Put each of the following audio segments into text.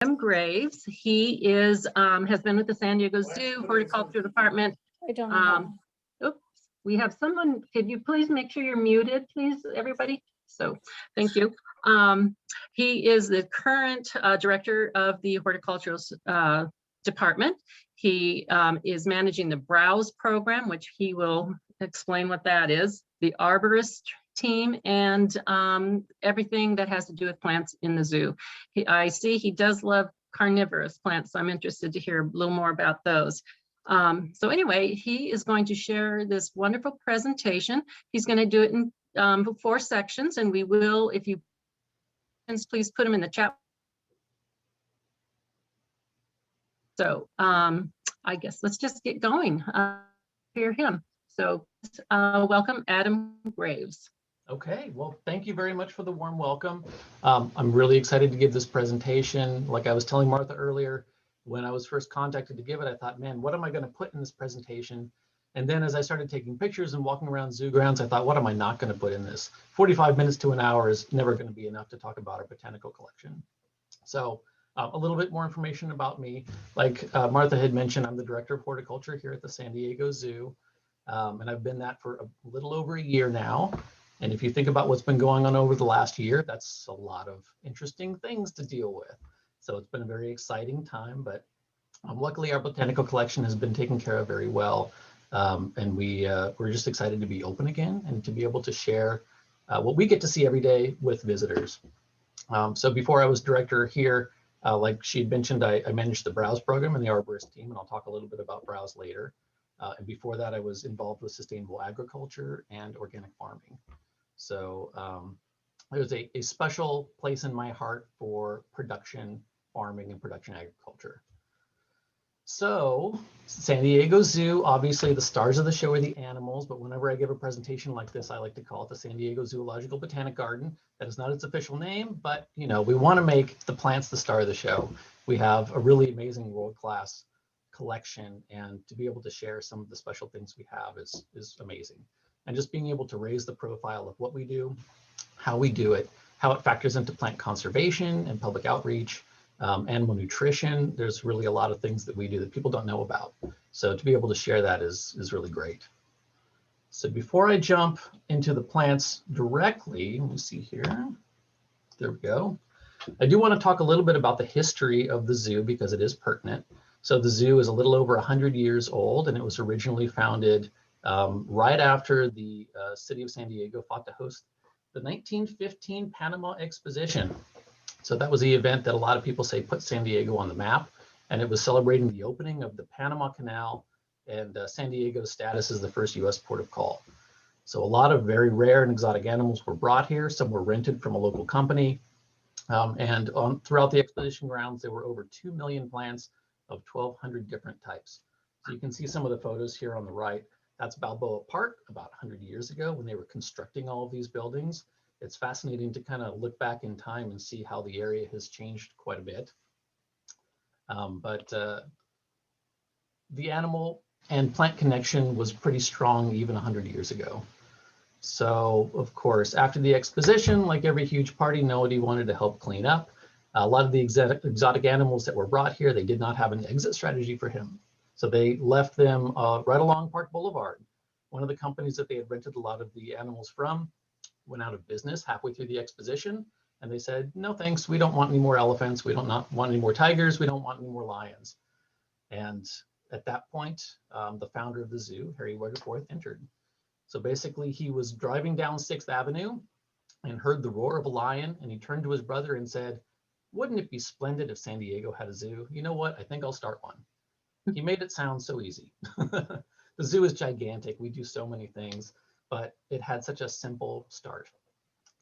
Adam Graves. He is has been with the San Diego Zoo Horticulture Department. I don't know. Oops, we have someone. Could you please make sure you're muted, please, everybody? So, thank you. He is the current director of the horticultural department. He is managing the Browse program, which he will explain what that is, the arborist team, and everything that has to do with plants in the zoo. I see he does love carnivorous plants, so I'm interested to hear a little more about those. So anyway, he is going to share this wonderful presentation. He's going to do it in 4 sections, and we will, if you please put them in the chat. So I guess let's just get going. Hear him. So welcome, Adam Graves. Okay, well, thank you very much for the warm welcome. I'm really excited to give this presentation. Like I was telling Martha earlier, when I was first contacted to give it, I thought, man, what am I going to put in this presentation? And then as I started taking pictures and walking around zoo grounds, I thought, what am I not going to put in this? 45 minutes to an hour is never going to be enough to talk about our botanical collection. So a little bit more information about me. Like Martha had mentioned, I'm the director of horticulture here at the San Diego Zoo. And I've been that for a little over a year now. And if you think about what's been going on over the last year, that's a lot of interesting things to deal with. So it's been a very exciting time, but luckily our botanical collection has been taken care of very well. And we're just excited to be open again and to be able to share what we get to see every day with visitors. So before I was director here, like she had mentioned, I managed the Browse program and the arborist team, and I'll talk a little bit about Browse later. And before that, I was involved with sustainable agriculture and organic farming. So there's a special place in my heart for production farming and production agriculture. So San Diego Zoo, obviously the stars of the show are the animals, but whenever I give a presentation like this, I like to call it the San Diego Zoological Botanic Garden. That is not its official name, but you know, we want to make the plants the star of the show. We have a really amazing world-class collection, and to be able to share some of the special things we have is amazing. And just being able to raise the profile of what we do, how we do it, how it factors into plant conservation and public outreach, animal nutrition. There's really a lot of things that we do that people don't know about. So to be able to share that is really great. So before I jump into the plants directly, let me see here. There we go. I do want to talk a little bit about the history of the zoo because it is pertinent. So the zoo is a little over 100 years old, and it was originally founded right after the city of San Diego fought to host the 1915 Panama Exposition. So that was the event that a lot of people say put San Diego on the map, and it was celebrating the opening of the Panama Canal and San Diego's status as the first US port of call. So a lot of very rare and exotic animals were brought here. Some were rented from a local company. And throughout the exposition grounds, there were over 2 million plants of 1,200 different types. So you can see some of the photos here on the right. That's Balboa Park about 100 years ago when they were constructing all of these buildings. It's fascinating to kind of look back in time and see how the area has changed quite a bit. But the animal and plant connection was pretty strong even 100 years ago. So of course, after the exposition, like every huge party, nobody wanted to help clean up. A lot of the exotic animals that were brought here, they did not have an exit strategy for him. So they left them right along Park Boulevard. One of the companies that they had rented a lot of the animals from went out of business halfway through the exposition. And they said, no, thanks. We don't want any more elephants. We don't want any more tigers. We don't want any more lions. And at that point, the founder of the zoo, Harry Weatherforth, entered. So basically he was driving down 6th Avenue and heard the roar of a lion. And he turned to his brother and said, wouldn't it be splendid if San Diego had a zoo? You know what? I think I'll start one. He made it sound so easy. The zoo is gigantic. We do so many things, but it had such a simple start.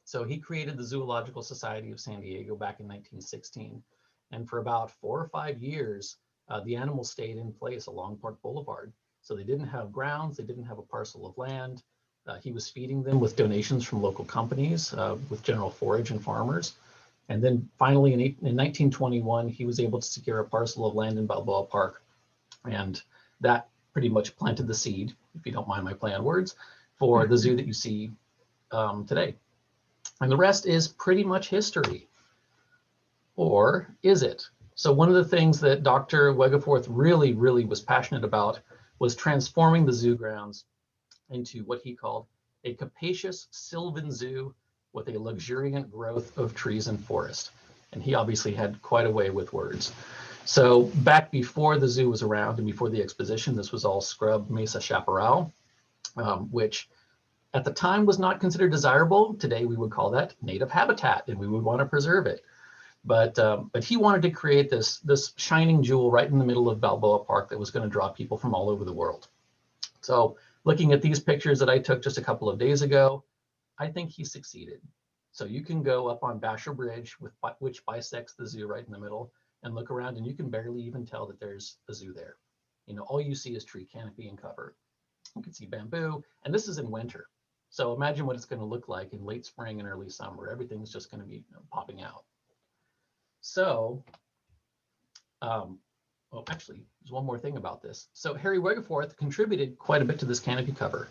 So he created the Zoological Society of San Diego back in 1916. And for about 4 or 5 years, the animals stayed in place along Park Boulevard. So they didn't have grounds. They didn't have a parcel of land. He was feeding them with donations from local companies, with general forage and farmers. And then finally in 1921, he was able to secure a parcel of land in Balboa Park. And that pretty much planted the seed, if you don't mind my play on words, for the zoo that you see today. And the rest is pretty much history. Or is it? So one of the things that Dr. Wegeforth really, really was passionate about was transforming the zoo grounds into what he called a capacious sylvan zoo with a luxuriant growth of trees and forest. And he obviously had quite a way with words. So back before the zoo was around and before the exposition, this was all scrub mesa chaparral, which at the time was not considered desirable. Today we would call that native habitat and we would want to preserve it. But he wanted to create this shining jewel right in the middle of Balboa Park that was going to draw people from all over the world. So looking at these pictures that I took just a couple of days ago, I think he succeeded. So you can go up on Basher Bridge, which bisects the zoo right in the middle, and look around, and you can barely even tell that there's a zoo there. You know, all you see is tree canopy and cover. You can see bamboo, and this is in winter. So imagine what it's going to look like in late spring and early summer. Everything's just going to be popping out. So, actually, there's one more thing about this. So Harry Wegeforth contributed quite a bit to this canopy cover.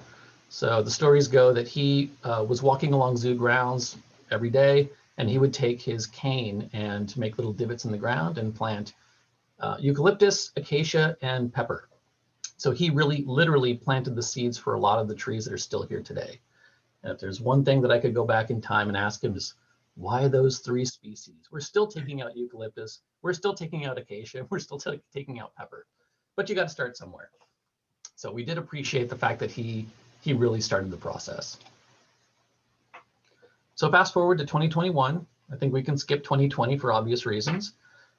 So the stories go that he was walking along zoo grounds every day, and he would take his cane and make little divots in the ground and plant eucalyptus, acacia, and pepper. So he really literally planted the seeds for a lot of the trees that are still here today. And if there's one thing that I could go back in time and ask him is, why those 3 species? We're still taking out eucalyptus, we're still taking out acacia, we're still taking out pepper, but you got to start somewhere. So we did appreciate the fact that he really started the process. So fast forward to 2021, I think we can skip 2020 for obvious reasons.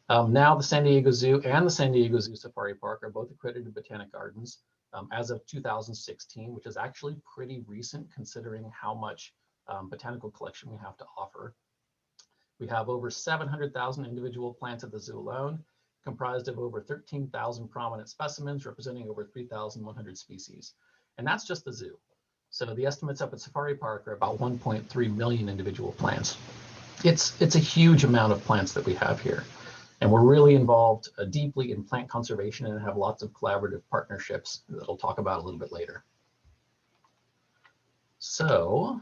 Now the San Diego Zoo and the San Diego Zoo Safari Park are both accredited botanic gardens as of 2016, which is actually pretty recent considering how much botanical collection we have to offer. We have over 700,000 individual plants at the zoo alone, comprised of over 13,000 prominent specimens representing over 3,100 species. And that's just the zoo. So the estimates up at Safari Park are about 1.3 million individual plants. It's a huge amount of plants that we have here. And we're really involved deeply in plant conservation and have lots of collaborative partnerships that I'll talk about a little bit later. So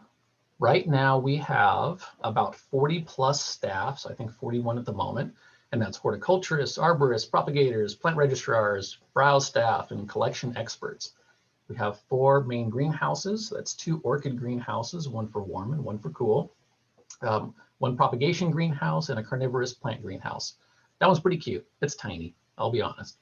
right now we have about 40 plus staff, so I think 41 at the moment, and that's horticulturists, arborists, propagators, plant registrars, browse staff, and collection experts. We have 4 main greenhouses. That's 2 orchid greenhouses, one for warm and one for cool. 1 propagation greenhouse and a carnivorous plant greenhouse. That one's pretty cute. It's tiny, I'll be honest.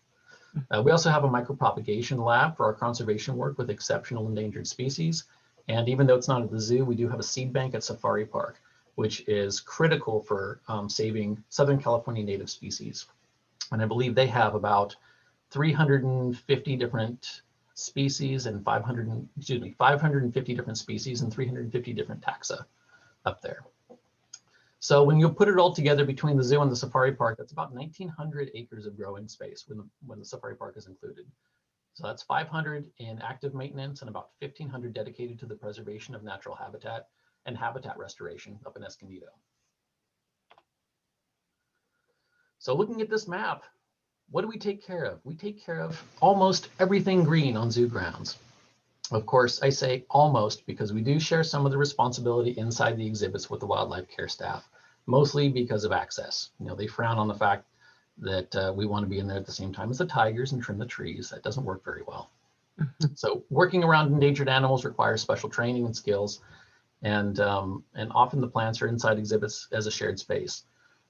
We also have a micropropagation lab for our conservation work with exceptional endangered species. And even though it's not at the zoo, we do have a seed bank at Safari Park, which is critical for saving Southern California native species. And I believe they have about 350 different species and 550 different species and 350 different taxa up there. So when you put it all together between the zoo and the Safari Park, that's about 1,900 acres of growing space when the Safari Park is included. So that's 500 in active maintenance and about 1,500 dedicated to the preservation of natural habitat and habitat restoration up in Escondido. So looking at this map, what do we take care of? We take care of almost everything green on zoo grounds. Of course, I say almost because we do share some of the responsibility inside the exhibits with the wildlife care staff, mostly because of access. You know, they frown on the fact that we want to be in there at the same time as the tigers and trim the trees. That doesn't work very well. So working around endangered animals requires special training and skills, and often the plants are inside exhibits as a shared space.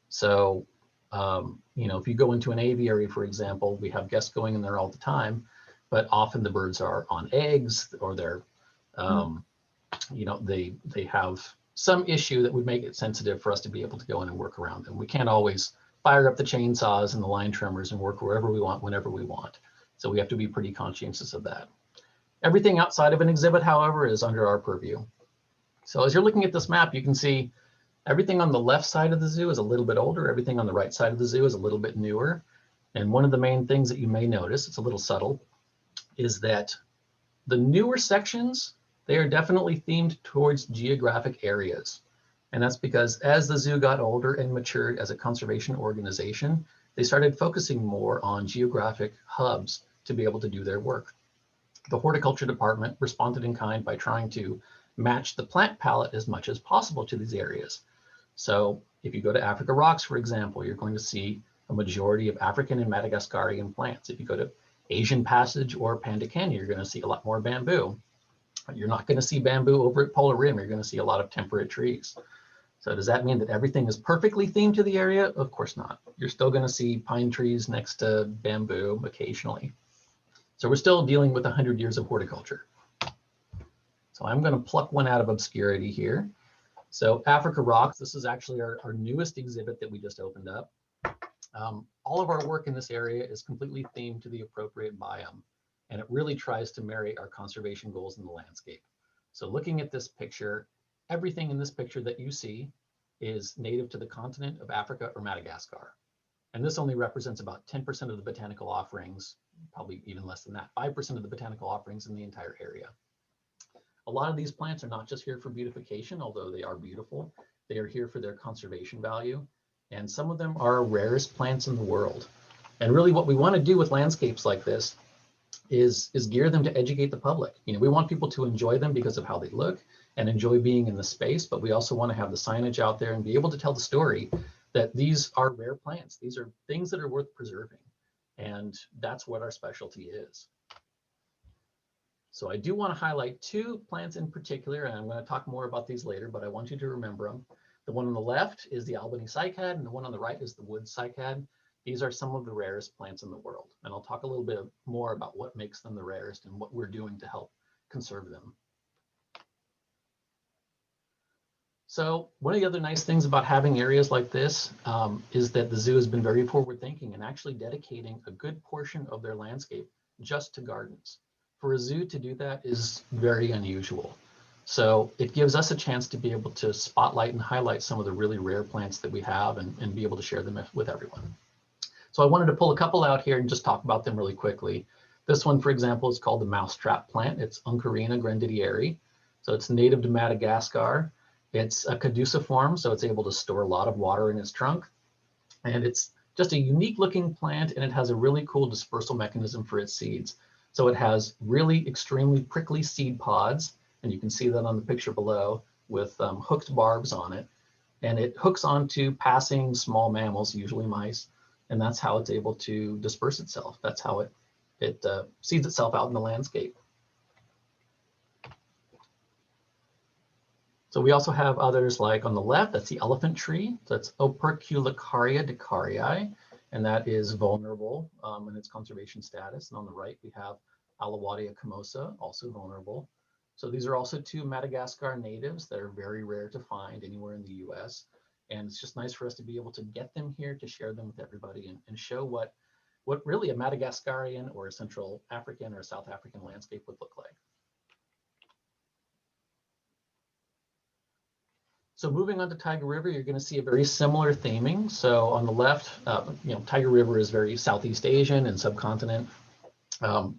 So, you know, if you go into an aviary, for example, we have guests going in there all the time, but often the birds are on eggs or they're, you know, they have some issue that would make it sensitive for us to be able to go in and work around them. We can't always fire up the chainsaws and the line trimmers and work wherever we want, whenever we want. So we have to be pretty conscientious of that. Everything outside of an exhibit, however, is under our purview. So as you're looking at this map, you can see everything on the left side of the zoo is a little bit older. Everything on the right side of the zoo is a little bit newer. And one of the main things that you may notice, it's a little subtle, is that the newer sections, they are definitely themed towards geographic areas. And that's because as the zoo got older and matured as a conservation organization, they started focusing more on geographic hubs to be able to do their work. The horticulture department responded in kind by trying to match the plant palette as much as possible to these areas. So if you go to Africa Rocks, for example, you're going to see a majority of African and Madagascarian plants. If you go to Asian Passage or Panda Canyon, you're going to see a lot more bamboo. You're not going to see bamboo over at Polar Rim. You're going to see a lot of temperate trees. So does that mean that everything is perfectly themed to the area? Of course not. You're still going to see pine trees next to bamboo occasionally. So we're still dealing with 100 years of horticulture. So I'm going to pluck one out of obscurity here. So Africa Rocks, this is actually our newest exhibit that we just opened up. All of our work in this area is completely themed to the appropriate biome, and it really tries to marry our conservation goals in the landscape. So looking at this picture, everything in this picture that you see is native to the continent of Africa or Madagascar. And this only represents about 10% of the botanical offerings, probably even less than that, 5% of the botanical offerings in the entire area. A lot of these plants are not just here for beautification, although they are beautiful. They are here for their conservation value. And some of them are our rarest plants in the world. And really what we want to do with landscapes like this is gear them to educate the public. You know, we want people to enjoy them because of how they look and enjoy being in the space, but we also want to have the signage out there and be able to tell the story that these are rare plants. These are things that are worth preserving. And that's what our specialty is. So I do want to highlight two plants in particular, and I'm going to talk more about these later, but I want you to remember them. The one on the left is the Albany cycad, and the one on the right is the wood cycad. These are some of the rarest plants in the world. And I'll talk a little bit more about what makes them the rarest and what we're doing to help conserve them. So one of the other nice things about having areas like this is that the zoo has been very forward thinking and actually dedicating a good portion of their landscape just to gardens. For a zoo to do that is very unusual. So it gives us a chance to be able to spotlight and highlight some of the really rare plants that we have and be able to share them with everyone. So I wanted to pull a couple out here and just talk about them really quickly. This one, for example, is called the mousetrap plant. It's Oncorina grandidieri. So it's native to Madagascar. It's a caduciform, so it's able to store a lot of water in its trunk. And it's just a unique looking plant, and it has a really cool dispersal mechanism for its seeds. So it has really extremely prickly seed pods, and you can see that on the picture below with hooked barbs on it. And it hooks onto passing small mammals, usually mice, and that's how it's able to disperse itself. That's how it seeds itself out in the landscape. So we also have others like on the left, that's the elephant tree. That's Operculicaria decarii, and that is vulnerable in its conservation status. And on the right, we have Alawadia camosa, also vulnerable. So these are also two Madagascar natives that are very rare to find anywhere in the US. And it's just nice for us to be able to get them here to share them with everybody and show what really a Madagascarian or a Central African or South African landscape would look like. So moving on to Tiger River, you're going to see a very similar theming. So on the left, Tiger River is very Southeast Asian and subcontinent.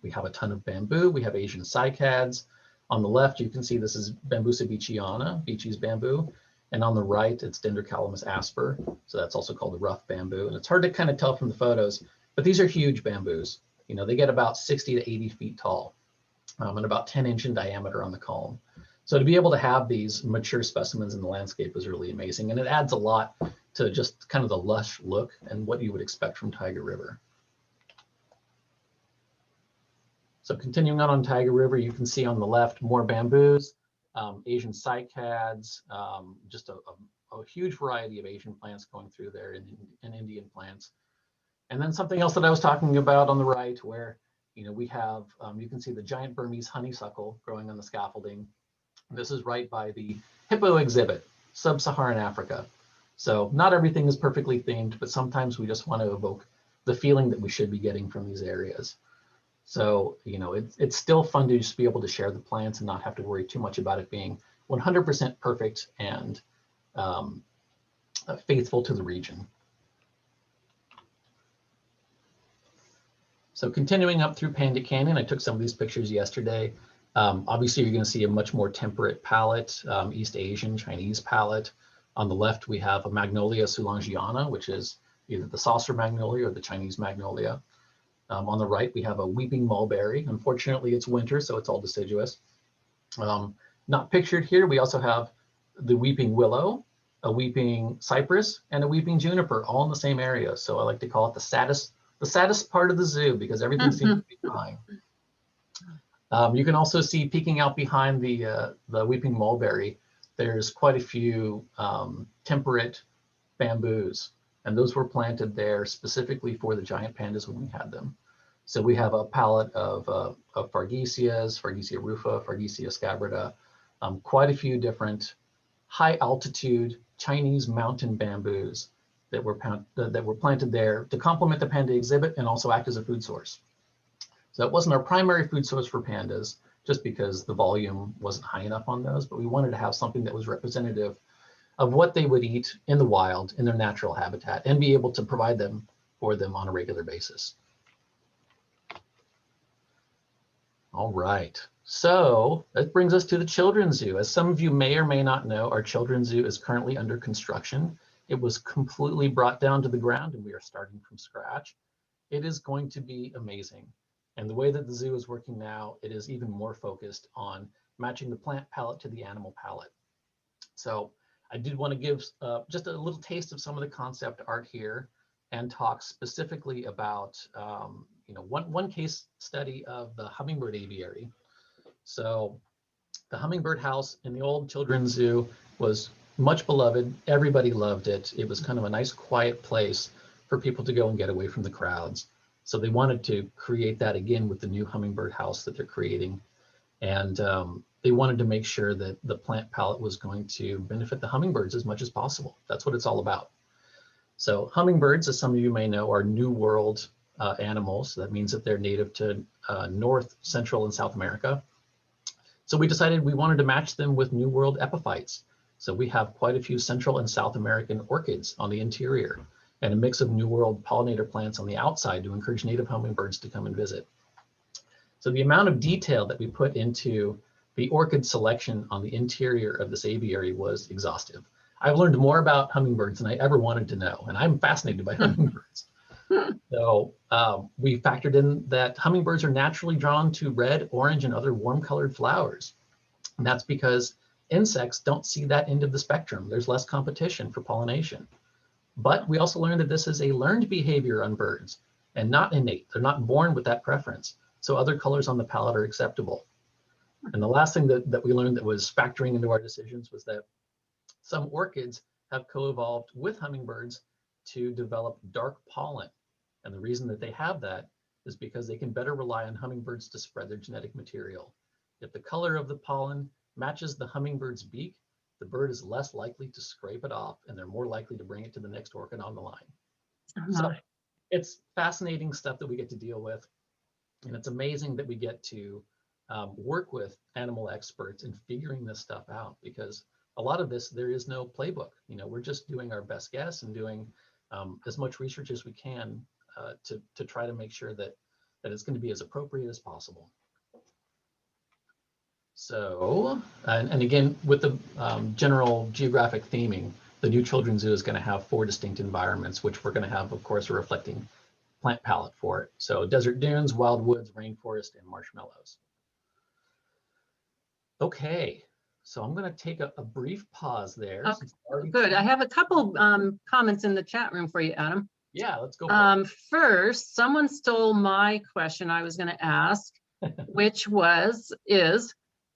We have a ton of bamboo. We have Asian cycads. On the left, you can see this is Bambusa beachiana, Beachy's bamboo. And on the right, it's Dendrocalamus asper. So that's also called the rough bamboo. And it's hard to kind of tell from the photos, but these are huge bamboos. You know, they get about 60 to 80 feet tall and about 10-inch in diameter on the culm. So to be able to have these mature specimens in the landscape is really amazing. And it adds a lot to just kind of the lush look and what you would expect from Tiger River. So continuing on Tiger River, you can see on the left more bamboos, Asian cycads, just a huge variety of Asian plants going through there and Indian plants. And then something else that I was talking about on the right where, we have, you can see the giant Burmese honeysuckle growing on the scaffolding. This is right by the hippo exhibit, sub-Saharan Africa. So not everything is perfectly themed, but sometimes we just want to evoke the feeling that we should be getting from these areas. So, it's still fun to just be able to share the plants and not have to worry too much about it being 100% perfect and faithful to the region. So continuing up through Panda Canyon, I took some of these pictures yesterday. Obviously, you're going to see a much more temperate palette, East Asian, Chinese palette. On the left, we have a Magnolia soulangiana, which is either the saucer magnolia or the Chinese magnolia. On the right, we have a weeping mulberry. Unfortunately, it's winter, so it's all deciduous. Not pictured here, we also have the weeping willow, a weeping cypress, and a weeping juniper all in the same area. So I like to call it the saddest part of the zoo because everything seems to be fine. You can also see peeking out behind the weeping mulberry, there's quite a few temperate bamboos, and those were planted there specifically for the giant pandas when we had them. So we have a palette of Fargesias, Fargesia rufa, Fargesia scabrida, quite a few different high altitude Chinese mountain bamboos that were planted there to complement the panda exhibit and also act as a food source. So that wasn't our primary food source for pandas, just because the volume wasn't high enough on those, but we wanted to have something that was representative of what they would eat in the wild, in their natural habitat, and be able to provide them for them on a regular basis. All right, so that brings us to the Children's Zoo. As some of you may or may not know, our Children's Zoo is currently under construction. It was completely brought down to the ground and we are starting from scratch. It is going to be amazing. And the way that the zoo is working now, it is even more focused on matching the plant palette to the animal palette. So I did want to give just a little taste of some of the concept art here and talk specifically about one case study of the hummingbird aviary. So the hummingbird house in the old Children's Zoo was much beloved. Everybody loved it. It was kind of a nice quiet place for people to go and get away from the crowds. So they wanted to create that again with the new hummingbird house that they're creating. And they wanted to make sure that the plant palette was going to benefit the hummingbirds as much as possible. That's what it's all about. So hummingbirds, as some of you may know, are New World animals. So that means that they're native to North, Central, and South America. So we decided we wanted to match them with New World epiphytes. So we have quite a few Central and South American orchids on the interior, and a mix of New World pollinator plants on the outside to encourage native hummingbirds to come and visit. So the amount of detail that we put into the orchid selection on the interior of this aviary was exhaustive. I've learned more about hummingbirds than I ever wanted to know, and I'm fascinated by hummingbirds. So we factored in that hummingbirds are naturally drawn to red, orange, and other warm colored flowers. And that's because insects don't see that end of the spectrum. There's less competition for pollination. But we also learned that this is a learned behavior on birds and not innate. They're not born with that preference. So other colors on the palette are acceptable. And the last thing that we learned that was factoring into our decisions was that some orchids have co-evolved with hummingbirds to develop dark pollen. And the reason that they have that is because they can better rely on hummingbirds to spread their genetic material. If the color of the pollen matches the hummingbird's beak, the bird is less likely to scrape it off, and they're more likely to bring it to the next orchid on the line. So it's fascinating stuff that we get to deal with. And it's amazing that we get to work with animal experts in figuring this stuff out, because a lot of this, there is no playbook. We're just doing our best guess and doing as much research as we can to try to make sure that it's going to be as appropriate as possible. So, and again, with the general geographic theming, the new Children's Zoo is going to have 4 distinct environments, which we're going to have, of course, a reflecting plant palette for it. So desert dunes, wild woods, rainforest, and marshmallows. Okay, so I'm going to take a brief pause there. Okay, good. I have a couple comments in the chat room for you, Adam. Yeah, let's go for it. First, someone stole my question I was going to ask, which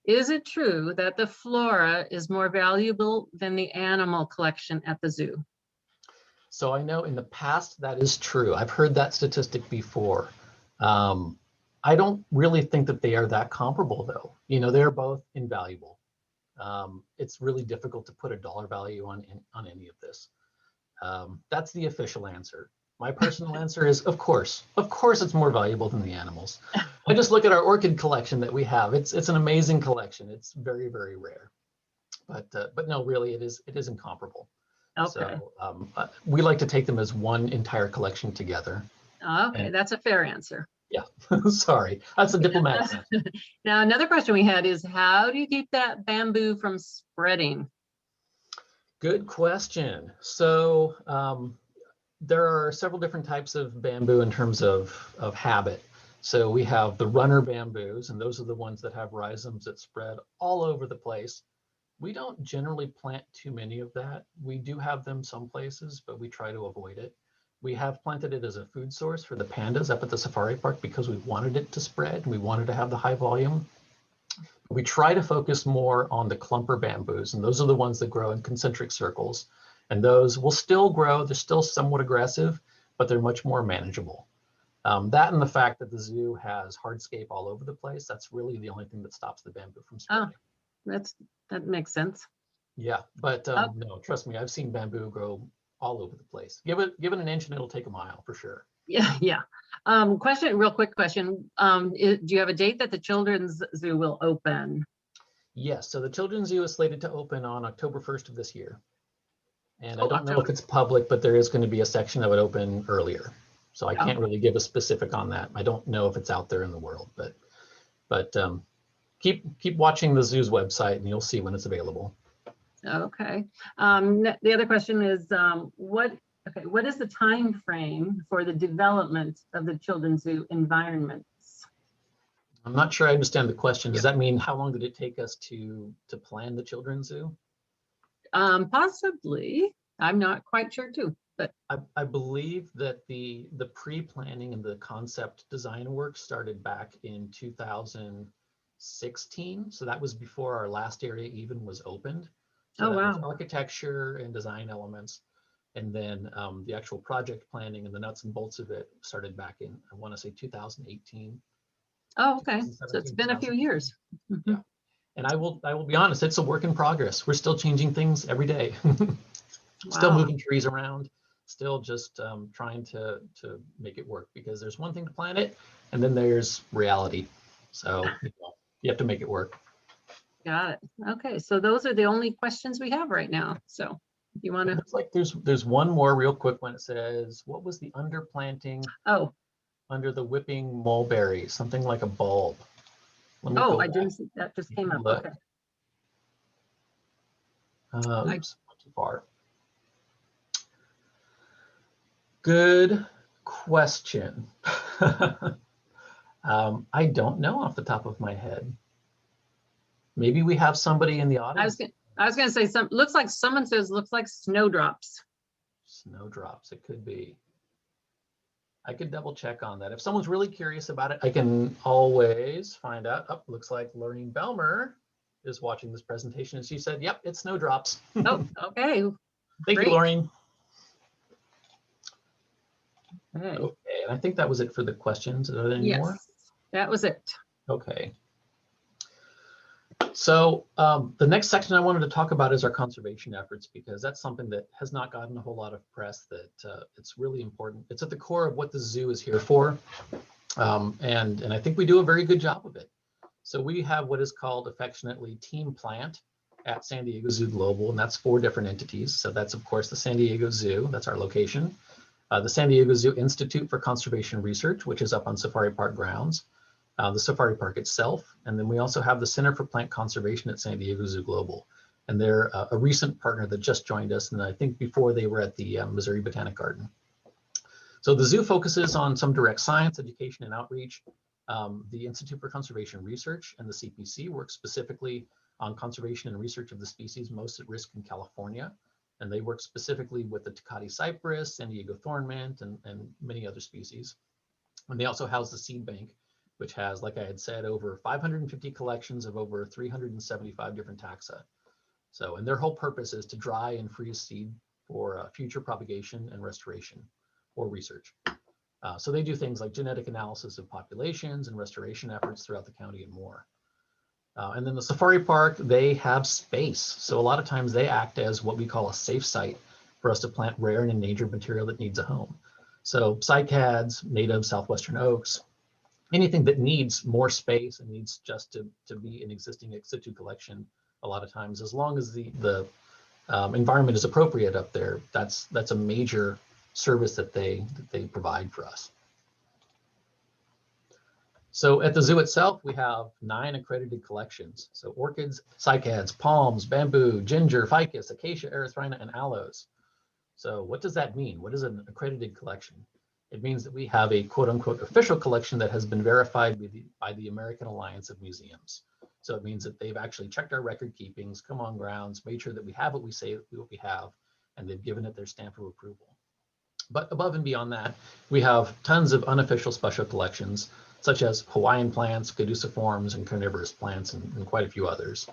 is it true that the flora is more valuable than the animal collection at the zoo? So I know in the past that is true. I've heard that statistic before. I don't really think that they are that comparable, though. They're both invaluable. It's really difficult to put a dollar value on any of this. That's the official answer. My personal answer is, of course it's more valuable than the animals. I just look at our orchid collection that we have. It's an amazing collection. It's very, very rare, but no, really it is incomparable. Okay. So we like to take them as one entire collection together. Okay, that's a fair answer. Yeah, sorry, that's a diplomatic answer. Now, another question we had is, how do you keep that bamboo from spreading? Good question. So there are several different types of bamboo in terms of habit. So we have the runner bamboos, and those are the ones that have rhizomes that spread all over the place. We don't generally plant too many of that. We do have them some places, but we try to avoid it. We have planted it as a food source for the pandas up at the safari park because we wanted it to spread and we wanted to have the high volume. We try to focus more on the clumper bamboos, and those are the ones that grow in concentric circles. And those will still grow. They're still somewhat aggressive, but they're much more manageable. That and the fact that the zoo has hardscape all over the place, that's really the only thing that stops the bamboo from spreading. That makes sense. Yeah, but no, trust me, I've seen bamboo grow all over the place. Give it an inch and it'll take a mile for sure. Yeah, yeah. Real quick question. Do you have a date that the children's zoo will open? Yes, so the Children's Zoo is slated to open on October 1st of this year. And I don't know October. if it's public, but there is going to be a section that would open earlier. So I can't really give a specific on that. I don't know if it's out there in the world, but keep watching the zoo's website and you'll see when it's available. Okay. The other question is, what is the time frame for the development of the children's zoo environments? I'm not sure I understand the question. Does that mean how long did it take us to plan the children's zoo? Possibly. I'm not quite sure too, but I believe that the pre-planning and the concept design work started back in 2016. So that was before our last area even was opened. So that was architecture and design elements. And then the actual project planning and the nuts and bolts of it started back in, I want to say 2018. Oh, okay. So it's been a few years. Yeah. And I will be honest, it's a work in progress. We're still changing things every day. Still moving trees around, still just trying to make it work, because there's one thing to plan it and then there's reality. So you have to make it work. Got it. Okay, so those are the only questions we have right now. So if you want to, looks like there's one more real quick one. It says, what was the underplanting under the whipping mulberry? Something like a bulb. I didn't see that, just came up. Look. Okay. Oops, went too far. Good question. I don't know off the top of my head. Maybe we have somebody in the audience. I was going to say looks like someone says looks like snowdrops. Snowdrops, it could be. I could double check on that. If someone's really curious about it, I can always find out. Oh, looks like Lorraine Belmer is watching this presentation, and she said, yep, it's snowdrops. Oh, okay. Thank you, Lorraine. Okay. Okay, and I think that was it for the questions. Are there any more? That was it. Okay. So the next section I wanted to talk about is our conservation efforts, because that's something that has not gotten a whole lot of press, that it's really important. It's at the core of what the zoo is here for. And I think we do a very good job of it. So we have what is called affectionately Team Plant at San Diego Zoo Global, and that's 4 different entities. So that's, of course, the San Diego Zoo, that's our location. The San Diego Zoo Institute for Conservation Research, which is up on Safari Park grounds. The Safari Park itself, and then we also have the Center for Plant Conservation at San Diego Zoo Global, and they're a recent partner that just joined us, and I think before they were at the Missouri Botanic Garden. So the zoo focuses on some direct science, education, and outreach. The Institute for Conservation Research and the CPC work specifically on conservation and research of the species most at risk in California, and they work specifically with the Tecate cypress, San Diego thorn mint, and many other species. And they also house the seed bank, which has, like I had said, over 550 collections of over 375 different taxa. So, and their whole purpose is to dry and freeze seed for future propagation and restoration or research. So they do things like genetic analysis of populations and restoration efforts throughout the county and more. And then the Safari Park, they have space. So a lot of times they act as what we call a safe site for us to plant rare and endangered material that needs a home. So cycads, native southwestern oaks, anything that needs more space and needs just to be an existing ex situ collection, a lot of times, as long as the environment is appropriate up there, that's a major service that they provide for us. So at the zoo itself, we have 9 accredited collections. So orchids, cycads, palms, bamboo, ginger, ficus, acacia, erythrina, and aloes. So what does that mean? What is an accredited collection? It means that we have a quote unquote official collection that has been verified by the American Alliance of Museums. So it means that they've actually checked our record keepings, come on grounds, made sure that we have what we say what we have, and they've given it their stamp of approval. But above and beyond that, we have tons of unofficial special collections, such as Hawaiian plants, caduciforms, and carnivorous plants, and quite a few others.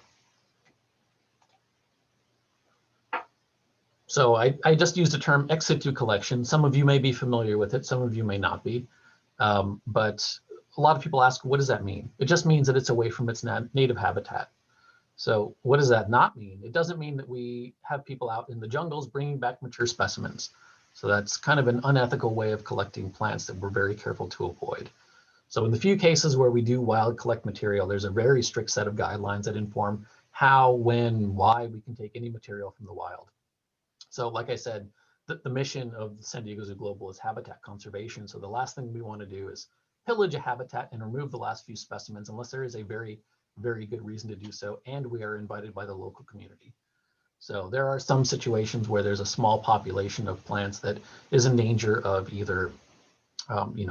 So I just used the term ex situ collection. Some of you may be familiar with it, some of you may not be. But a lot of people ask, what does that mean? It just means that it's away from its native habitat. So what does that not mean? It doesn't mean that we have people out in the jungles bringing back mature specimens. So that's kind of an unethical way of collecting plants that we're very careful to avoid. So in the few cases where we do wild collect material, there's a very strict set of guidelines that inform how, when, why we can take any material from the wild. So like I said, the mission of San Diego Zoo Global is habitat conservation. So the last thing we want to do is pillage a habitat and remove the last few specimens unless there is a very, very good reason to do so, and we are invited by the local community. So there are some situations where there's a small population of plants that is in danger of either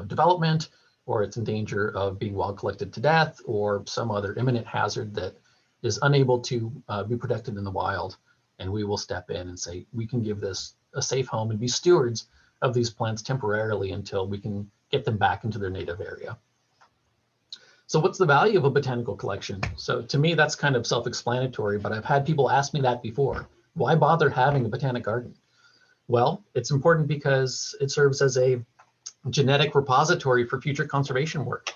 development, or it's in danger of being wild collected to death, or some other imminent hazard that is unable to be protected in the wild. And we will step in and say, we can give this a safe home and be stewards of these plants temporarily until we can get them back into their native area. So what's the value of a botanical collection? So to me, that's kind of self-explanatory, but I've had people ask me that before. Why bother having a botanic garden? Well, it's important because it serves as a genetic repository for future conservation work.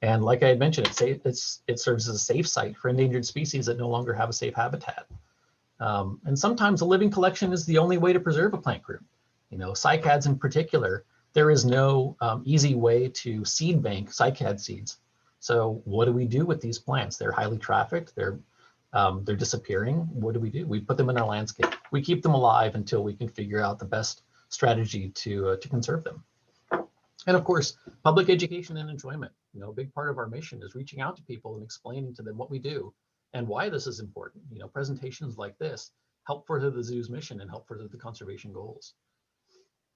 And like I had mentioned, it serves as a safe site for endangered species that no longer have a safe habitat. And sometimes a living collection is the only way to preserve a plant group. Cycads in particular, there is no easy way to seed bank cycad seeds. So what do we do with these plants? They're highly trafficked, they're disappearing. What do? We put them in our landscape. We keep them alive until we can figure out the best strategy to conserve them. And of course, public education and enjoyment. A big part of our mission is reaching out to people and explaining to them what we do and why this is important. Presentations like this help further the zoo's mission and help further the conservation goals.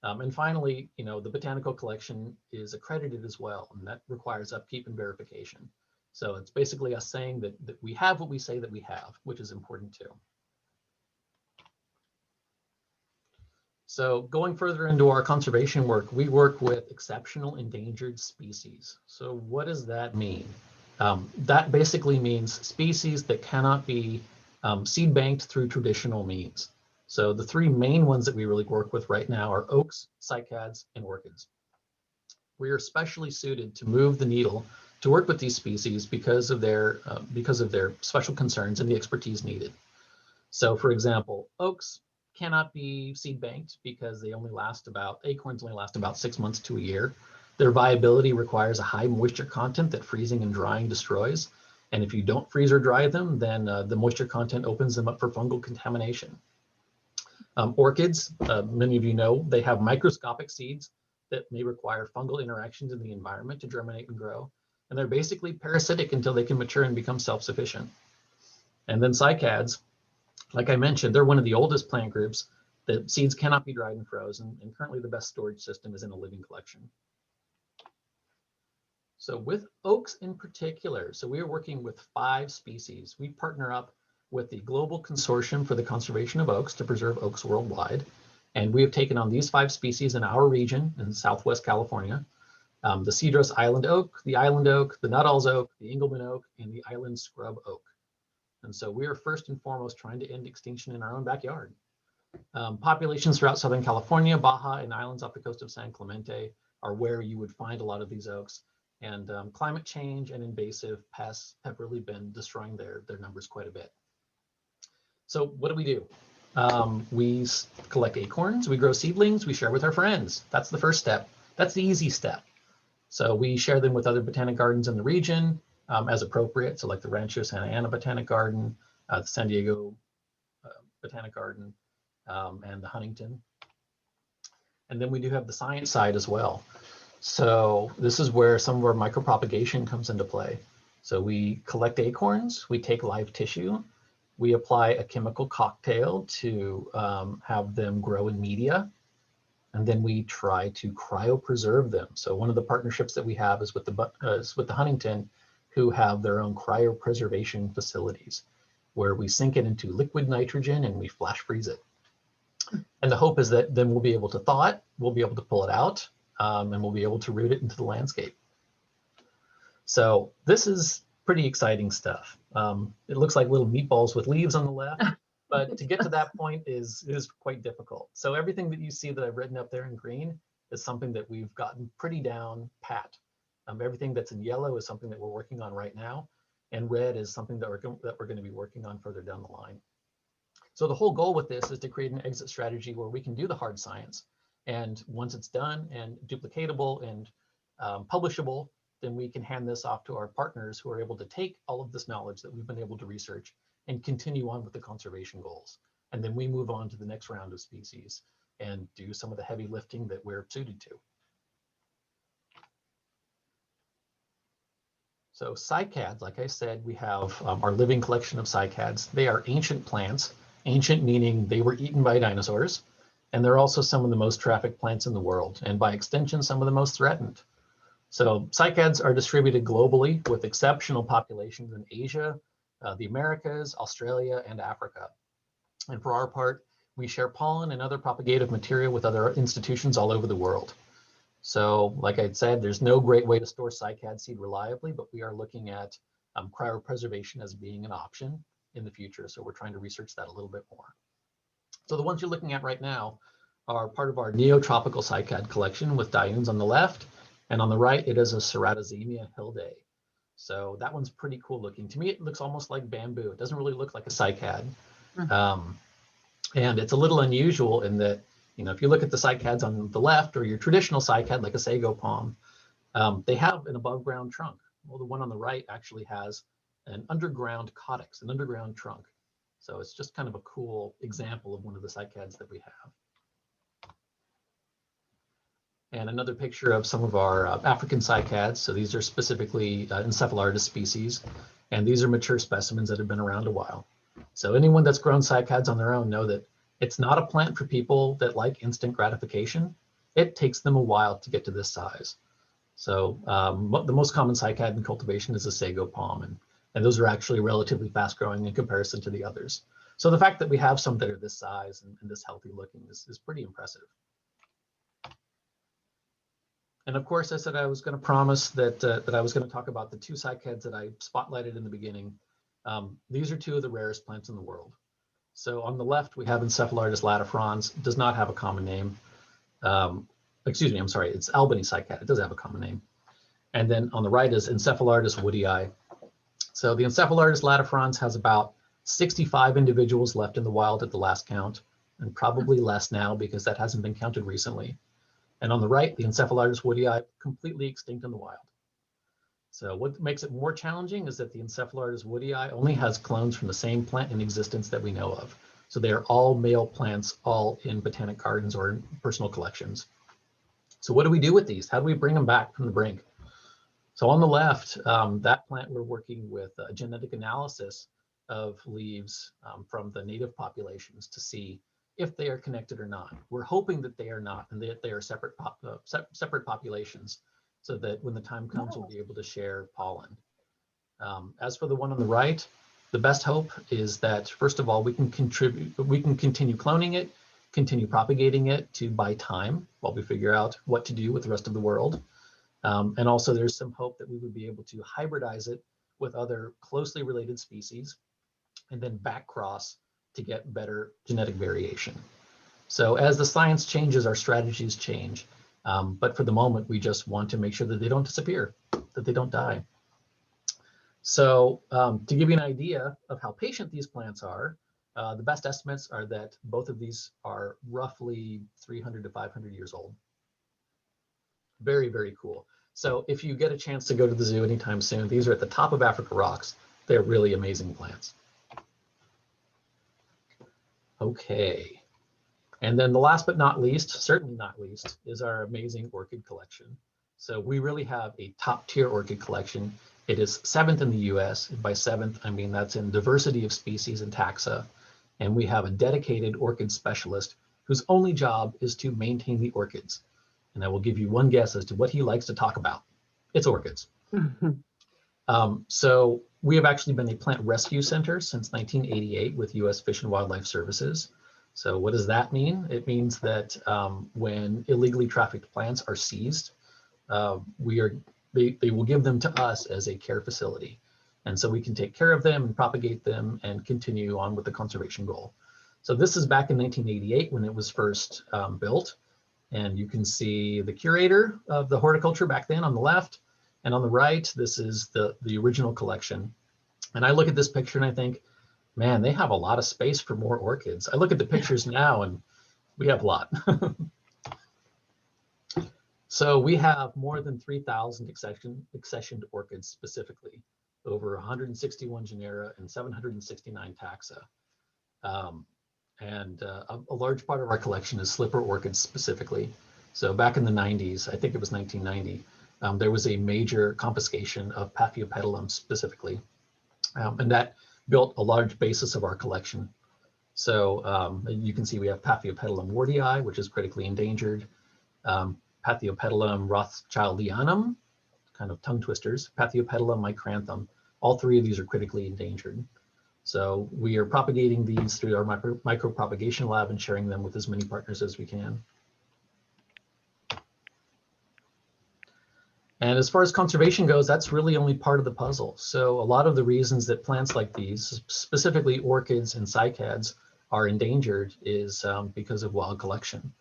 And finally, the botanical collection is accredited as well, and that requires upkeep and verification. So it's basically us saying that we have what we say that we have, which is important too. So going further into our conservation work, we work with exceptional endangered species. So what does that mean? That basically means species that cannot be seed banked through traditional means. So the three main ones that we really work with right now are oaks, cycads, and orchids. We are especially suited to move the needle to work with these species because of their special concerns and the expertise needed. So for example, oaks cannot be seed banked because acorns only last about 6 months to a year. Their viability requires a high moisture content that freezing and drying destroys. And if you don't freeze or dry them, then the moisture content opens them up for fungal contamination. Orchids, many of you know, they have microscopic seeds that may require fungal interactions in the environment to germinate and grow. And they're basically parasitic until they can mature and become self-sufficient. And then cycads, like I mentioned, they're one of the oldest plant groups. The seeds cannot be dried and frozen, and currently the best storage system is in a living collection. So with oaks in particular, so we are working with 5 species. We partner up with the Global Consortium for the Conservation of Oaks to preserve oaks worldwide. And we have taken on these 5 species in our region in Southwest California. The Cedros island oak, the island oak, the Nuttall's oak, the Engelmann oak, and the island scrub oak. And so we are first and foremost trying to end extinction in our own backyard. Populations throughout Southern California, Baja, and islands off the coast of San Clemente are where you would find a lot of these oaks. And climate change and invasive pests have really been destroying their numbers quite a bit. So what do? We collect acorns, we grow seedlings, we share with our friends. That's the first step. That's the easy step. So we share them with other botanic gardens in the region as appropriate. So like the Rancho Santa Ana Botanic Garden, the San Diego Botanic Garden, and the Huntington. And then we do have the science side as well. So this is where some of our micropropagation comes into play. So we collect acorns, we take live tissue, we apply a chemical cocktail to have them grow in media, and then we try to cryopreserve them. So one of the partnerships that we have is with the Huntington, who have their own cryopreservation facilities where we sink it into liquid nitrogen and we flash freeze it. And the hope is that then we'll be able to thaw it, we'll be able to pull it out, and we'll be able to root it into the landscape. So this is pretty exciting stuff. It looks like little meatballs with leaves on the left, but to get to that point is quite difficult. So everything that you see that I've written up there in green is something that we've gotten pretty down pat. Everything that's in yellow is something that we're working on right now, and red is something that we're going to be working on further down the line. So the whole goal with this is to create an exit strategy where we can do the hard science. And once it's done and duplicatable and publishable, then we can hand this off to our partners who are able to take all of this knowledge that we've been able to research and continue on with the conservation goals. And then we move on to the next round of species and do some of the heavy lifting that we're suited to. So cycads, like I said, we have our living collection of cycads. They are ancient plants, ancient meaning they were eaten by dinosaurs, and they're also some of the most trafficked plants in the world, and by extension, some of the most threatened. So cycads are distributed globally with exceptional populations in Asia, the Americas, Australia, and Africa. And for our part, we share pollen and other propagative material with other institutions all over the world. So like I said, there's no great way to store cycad seed reliably, but we are looking at cryopreservation as being an option in the future. So we're trying to research that a little bit more. So the ones you're looking at right now are part of our neotropical cycad collection with diones on the left, and on the right, it is a Ceratozemia hildae. So that one's pretty cool looking. To me, it looks almost like bamboo. It doesn't really look like a cycad. And it's a little unusual in that, you know, if you look at the cycads on the left or your traditional cycad, like a sago palm, they have an above ground trunk. Well, the one on the right actually has an underground caudex, an underground trunk. So it's just kind of a cool example of one of the cycads that we have. And another picture of some of our African cycads. So these are specifically Encephalitis species. And these are mature specimens that have been around a while. So anyone that's grown cycads on their own know that it's not a plant for people that like instant gratification. It takes them a while to get to this size. So the most common cycad in cultivation is a sago palm. And those are actually relatively fast growing in comparison to the others. So the fact that we have some that are this size and this healthy looking is pretty impressive. And of course, I said I was going to promise that I was going to talk about the two cycads that I spotlighted in the beginning. These are two of the rarest plants in the world. So on the left, we have Encephalitis latifrons. It does not have a common name. Excuse me, I'm sorry, it's Albany cycad. It does have a common name. And then on the right is Encephalitis woodii. So the Encephalitis latifrons has about 65 individuals left in the wild at the last count, and probably less now because that hasn't been counted recently. And on the right, the Encephalitis woodii, completely extinct in the wild. So what makes it more challenging is that the Encephalitis woodii only has clones from the same plant in existence that we know of. So they are all male plants, all in botanic gardens or in personal collections. So what do we do with these? How do we bring them back from the brink? So on the left, that plant, we're working with a genetic analysis of leaves from the native populations to see if they are connected or not. We're hoping that they are not, and that they are separate populations, so that when the time comes, we'll be able to share pollen. As for the one on the right, the best hope is that, first of all, we can continue cloning it, continue propagating it to buy time while we figure out what to do with the rest of the world. And also there's some hope that we would be able to hybridize it with other closely related species and then back cross to get better genetic variation. So as the science changes, our strategies change. But for the moment, we just want to make sure that they don't disappear, that they don't die. So to give you an idea of how patient these plants are, the best estimates are that both of these are roughly 300 to 500 years old. Very, very cool. So if you get a chance to go to the zoo anytime soon, these are at the top of Africa rocks. They're really amazing plants. Okay. And then the last but not least, certainly not least, is our amazing orchid collection. So we really have a top tier orchid collection. It is 7th in the US. And by 7th, I mean that's in diversity of species and taxa. And we have a dedicated orchid specialist whose only job is to maintain the orchids. And I will give you one guess as to what he likes to talk about. It's orchids. So we have actually been a plant rescue center since 1988 with U.S. Fish and Wildlife Services. So what does that mean? It means that when illegally trafficked plants are seized, they will give them to us as a care facility. And so we can take care of them and propagate them and continue on with the conservation goal. So this is back in 1988 when it was first built. And you can see the curator of the horticulture back then on the left. And on the right, this is the original collection. And I look at this picture and I think, man, they have a lot of space for more orchids. I look at the pictures now and we have a lot. So we have more than 3,000 accessioned orchids specifically, over 161 genera and 769 taxa. A large part of our collection is slipper orchids specifically. So back in the 90s, I think it was 1990, there was a major confiscation of Paphiopedilum specifically. And that built a large basis of our collection. So you can see we have Paphiopedilum wardii, which is critically endangered, Paphiopedilum rothschildianum, kind of tongue twisters, Paphiopedilum micranthum. All three of these are critically endangered. So we are propagating these through our micropropagation lab and sharing them with as many partners as we can. And as far as conservation goes, that's really only part of the puzzle. So a lot of the reasons that plants like these, specifically orchids and cycads, are endangered is because of wild collection.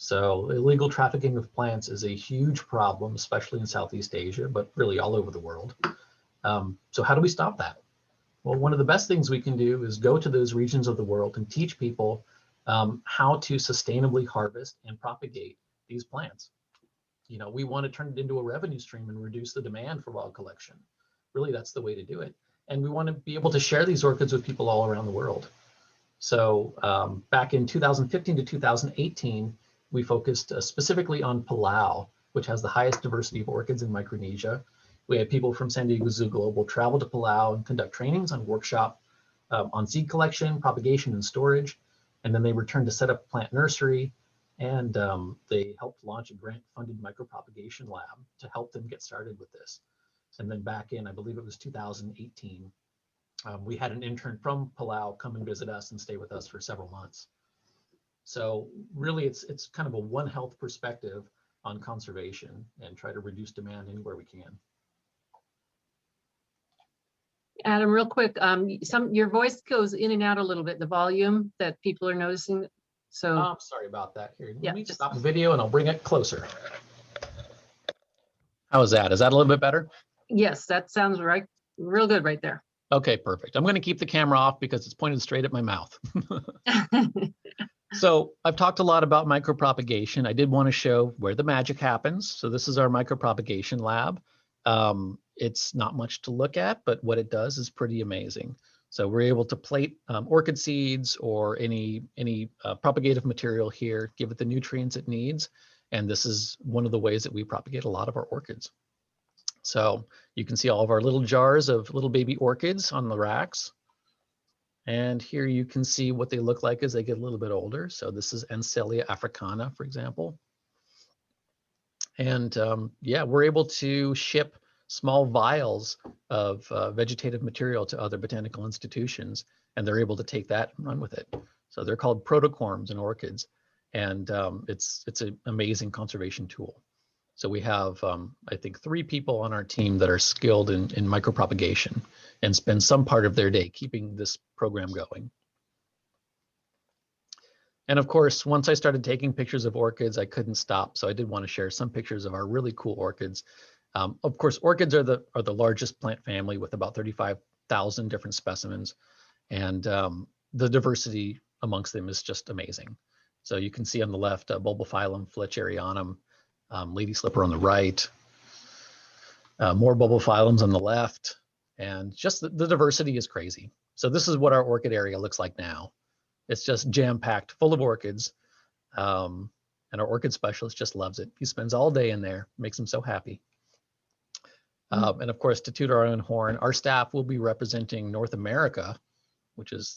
So illegal trafficking of plants is a huge problem, especially in Southeast Asia, but really all over the world. So how do we stop that? Well, one of the best things we can do is go to those regions of the world and teach people how to sustainably harvest and propagate these plants. You know, we want to turn it into a revenue stream and reduce the demand for wild collection. Really, that's the way to do it. And we want to be able to share these orchids with people all around the world. So back in 2015 to 2018, we focused specifically on Palau, which has the highest diversity of orchids in Micronesia. We had people from San Diego Zoo Global travel to Palau and conduct trainings on workshop on seed collection, propagation, and storage. And then they returned to set up a plant nursery. And they helped launch a grant-funded micropropagation lab to help them get started with this. And then back in, I believe it was 2018, we had an intern from Palau come and visit us and stay with us for several months. So really, it's kind of a One Health perspective on conservation and try to reduce demand anywhere we can. Adam, real quick, your voice goes in and out a little bit, the volume that people are noticing. So I'm sorry about that. Here, yeah, let me stop the video and I'll bring it closer. How is that? Is that a little bit better? Yes, that sounds right. Real good right there. Okay, perfect. I'm going to keep the camera off because it's pointed straight at my mouth. So I've talked a lot about micropropagation. I did want to show where the magic happens. So this is our micropropagation lab. It's not much to look at, but what it does is pretty amazing. So we're able to plate orchid seeds or any propagative material here, give it the nutrients it needs. And this is one of the ways that we propagate a lot of our orchids. So you can see all of our little jars of little baby orchids on the racks. And here you can see what they look like as they get a little bit older. So this is Ancelia africana, for example. And yeah, we're able to ship small vials of vegetative material to other botanical institutions, and they're able to take that and run with it. So they're called protocorms in orchids, and it's an amazing conservation tool. So we have, I think, 3 people on our team that are skilled in micropropagation and spend some part of their day keeping this program going. And of course, once I started taking pictures of orchids, I couldn't stop. So I did want to share some pictures of our really cool orchids. Of course, orchids are the largest plant family with about 35,000 different specimens. And the diversity amongst them is just amazing. So you can see on the left, Bulbophyllum fletcherianum, lady slipper on the right, more Bulbophyllums on the left, and just the diversity is crazy. So this is what our orchid area looks like now. It's just jam-packed full of orchids. And our orchid specialist just loves it. He spends all day in there, makes him so happy. And of course, to toot our own horn, our staff will be representing North America,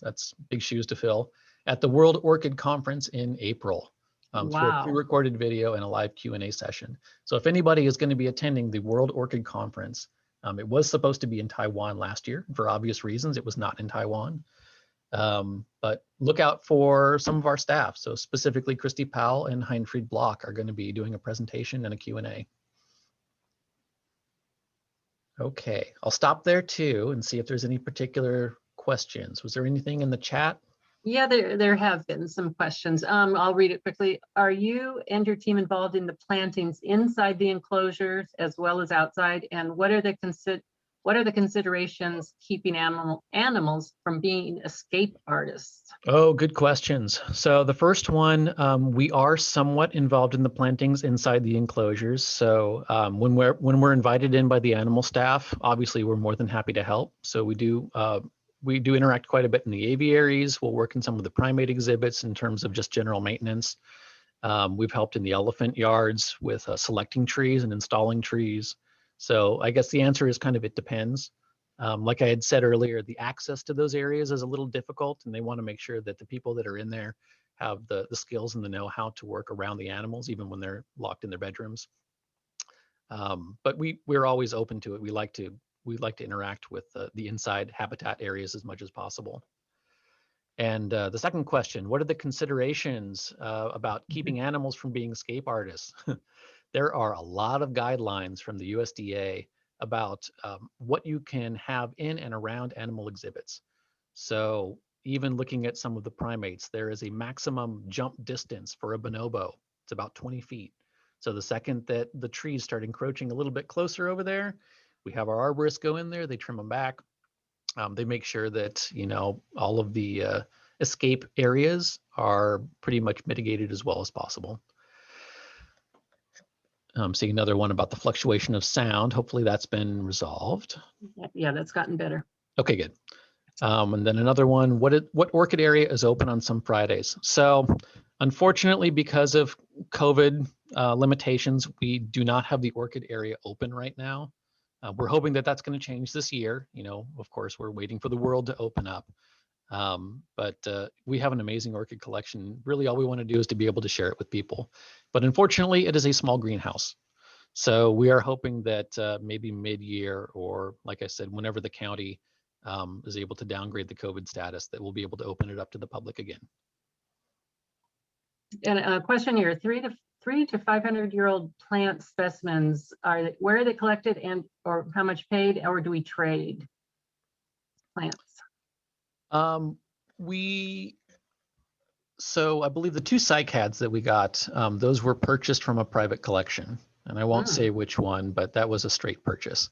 that's big shoes to fill, at the World Orchid Conference in April. Through a pre-recorded video and a live Q&A session. So if anybody is going to be attending the World Orchid Conference, It was supposed to be in Taiwan last year. For obvious reasons, it was not in Taiwan. But look out for some of our staff. So specifically, Christy Powell and Heinfried Block are going to be doing a presentation and a Q&A. Okay, I'll stop there too and see if there's any particular questions. Was there anything in the chat? Yeah, there have been some questions. I'll read it quickly. Are you and your team involved in the plantings inside the enclosures as well as outside? And what are the considerations keeping animals from being escape artists? Oh, good questions. So the first one, we are somewhat involved in the plantings inside the enclosures. So when we're invited in by the animal staff, obviously we're more than happy to help. So we do interact quite a bit in the aviaries. We'll work in some of the primate exhibits in terms of just general maintenance. We've helped in the elephant yards with selecting trees and installing trees. So I guess the answer is kind of, it depends. Like I had said earlier, the access to those areas is a little difficult, and they want to make sure that the people that are in there have the skills and the know-how to work around the animals, even when they're locked in their bedrooms. But we're always open to it. We like to interact with the inside habitat areas as much as possible. And the second question, what are the considerations about keeping animals from being escape artists? There are a lot of guidelines from the USDA about what you can have in and around animal exhibits. So even looking at some of the primates, there is a maximum jump distance for a bonobo. It's about 20 feet. So the second that the trees start encroaching a little bit closer over there, we have our arborists go in there, they trim them back. They make sure that, you know, all of the escape areas are pretty much mitigated as well as possible. Seeing another one about the fluctuation of sound. Hopefully that's been resolved. Yeah, that's gotten better. Okay, good. And then another one, what orchid area is open on some Fridays? So unfortunately, because of COVID limitations, we do not have the orchid area open right now. We're hoping that that's going to change this year. You know, of course, we're waiting for the world to open up. But we have an amazing orchid collection. Really, all we want to do is to be able to share it with people. But unfortunately, it is a small greenhouse. So we are hoping that maybe mid-year, or like I said, whenever the county is able to downgrade the COVID status, that we'll be able to open it up to the public again. And a question here, 3 to 500-year-old plant specimens, where are they collected, and or how much paid, or do we trade plants? So I believe the 2 cycads that we got, those were purchased from a private collection, and I won't say which one, but that was a straight purchase.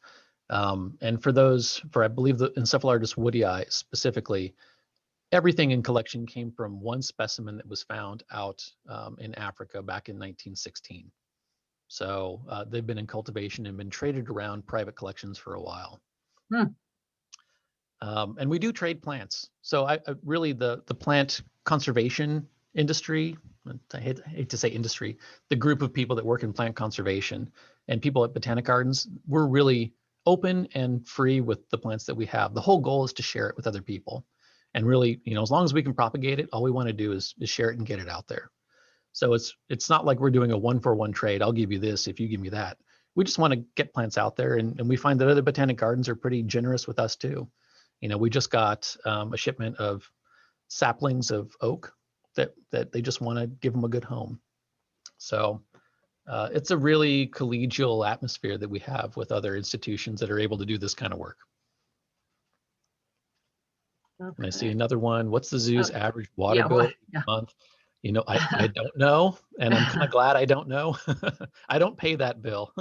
And for I believe the Encephalartis woodii specifically, everything in collection came from one specimen that was found out in Africa back in 1916. So they've been in cultivation and been traded around private collections for a while. And we do trade plants. So I really, the plant conservation industry, I hate to say industry, the group of people that work in plant conservation and people at Botanic Gardens, we're really open and free with the plants that we have. The whole goal is to share it with other people. And really, you know, as long as we can propagate it, all we want to do is share it and get it out there. So it's not like we're doing a 1-for-1 trade. I'll give you this if you give me that. We just want to get plants out there, and we find that other Botanic Gardens are pretty generous with us too. You know, we just got a shipment of saplings of oak that they just want to give them a good home. So it's a really collegial atmosphere that we have with other institutions that are able to do this kind of work. Okay. And I see another one. What's the zoo's average water bill a month? You know, I don't know, and I'm kind of glad I don't know. I don't pay that bill.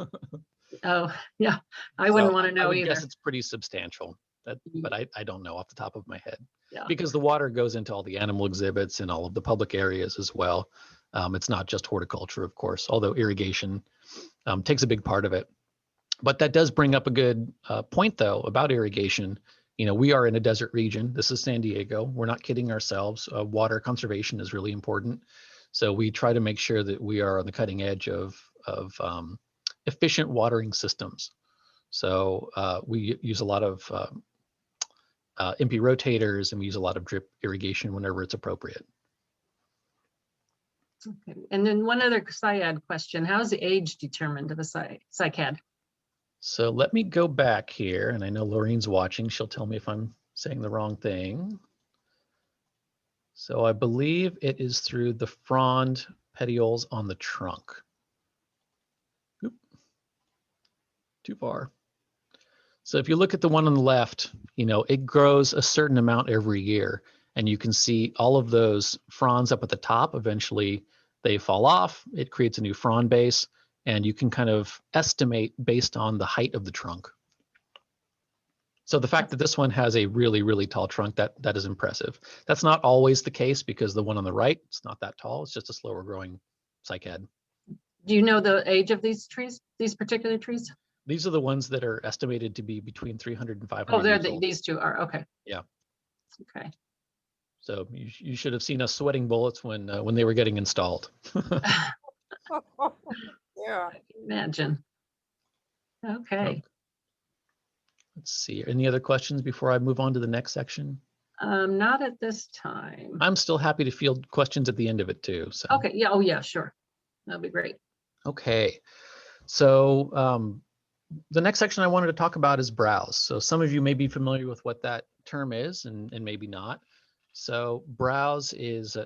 Oh, yeah, I wouldn't want to know either. I guess it's pretty substantial, but I don't know off the top of my head. Yeah. Because the water goes into all the animal exhibits and all of the public areas as well. It's not just horticulture, of course, although irrigation takes a big part of it. But that does bring up a good point, though, about irrigation. You know, we are in a desert region. This is San Diego. We're not kidding ourselves. Water conservation is really important. So we try to make sure that we are on the cutting edge of efficient watering systems. So we use a lot of MP rotators, and we use a lot of drip irrigation whenever it's appropriate. Okay. And then one other cycad question: how is the age determined of a cycad? So let me go back here, and I know Laureen's watching. She'll tell me if I'm saying the wrong thing. So I believe it is through the frond petioles on the trunk. Oop, too far. So if you look at the one on the left, it grows a certain amount every year, and you can see all of those fronds up at the top. Eventually they fall off. It creates a new frond base, and you can kind of estimate based on the height of the trunk. So the fact that this one has a really, really tall trunk, that is impressive. That's not always the case, because the one on the right, it's not that tall. It's just a slower growing cycad. Do you know the age of these trees, these particular trees? These are the ones that are estimated to be between 300 and 500 Oh, years old. these two are, okay. Yeah. Okay. So you should have seen us sweating bullets when they were getting installed. Yeah. Imagine. Okay. Let's see. Any other questions before I move on to the next section? Not at this time. I'm still happy to field questions at the end of it too. So. Okay. Yeah. Oh, yeah. Sure. That'll be great. Okay. So the next section I wanted to talk about is browse. So some of you may be familiar with what that term is, and maybe not. So browse is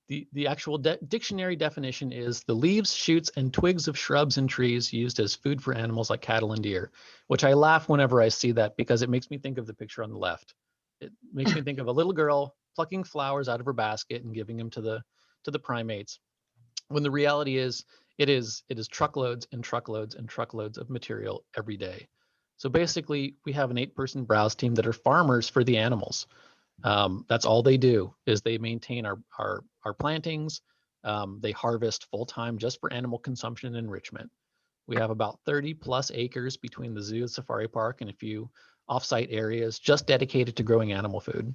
the actual dictionary definition is the leaves, shoots, and twigs of shrubs and trees used as food for animals like cattle and deer, which I laugh whenever I see that, because it makes me think of the picture on the left. It makes me think of a little girl plucking flowers out of her basket and giving them to the primates, when the reality is it is truckloads and truckloads and truckloads of material every day. So basically, we have an 8-person browse team that are farmers for the animals. That's all they do, is they maintain our plantings. They harvest full time just for animal consumption and enrichment. We have about 30 plus acres between the zoo and safari park and a few offsite areas just dedicated to growing animal food.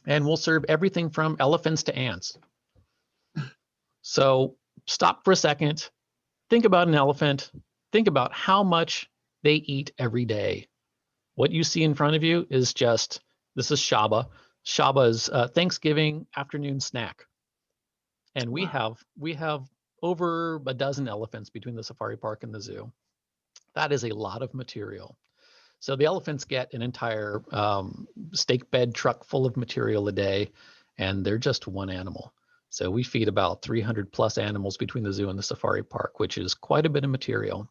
And we'll serve everything from elephants to ants. So stop for a second, think about an elephant, think about how much they eat every day. What you see in front of you is this is Shaba. Shaba's Thanksgiving afternoon snack. And we have over a dozen elephants between the safari park and the zoo. That is a lot of material. So the elephants get an entire stake bed truck full of material a day, and they're just one animal. So we feed about 300 plus animals between the zoo and the safari park, which is quite a bit of material.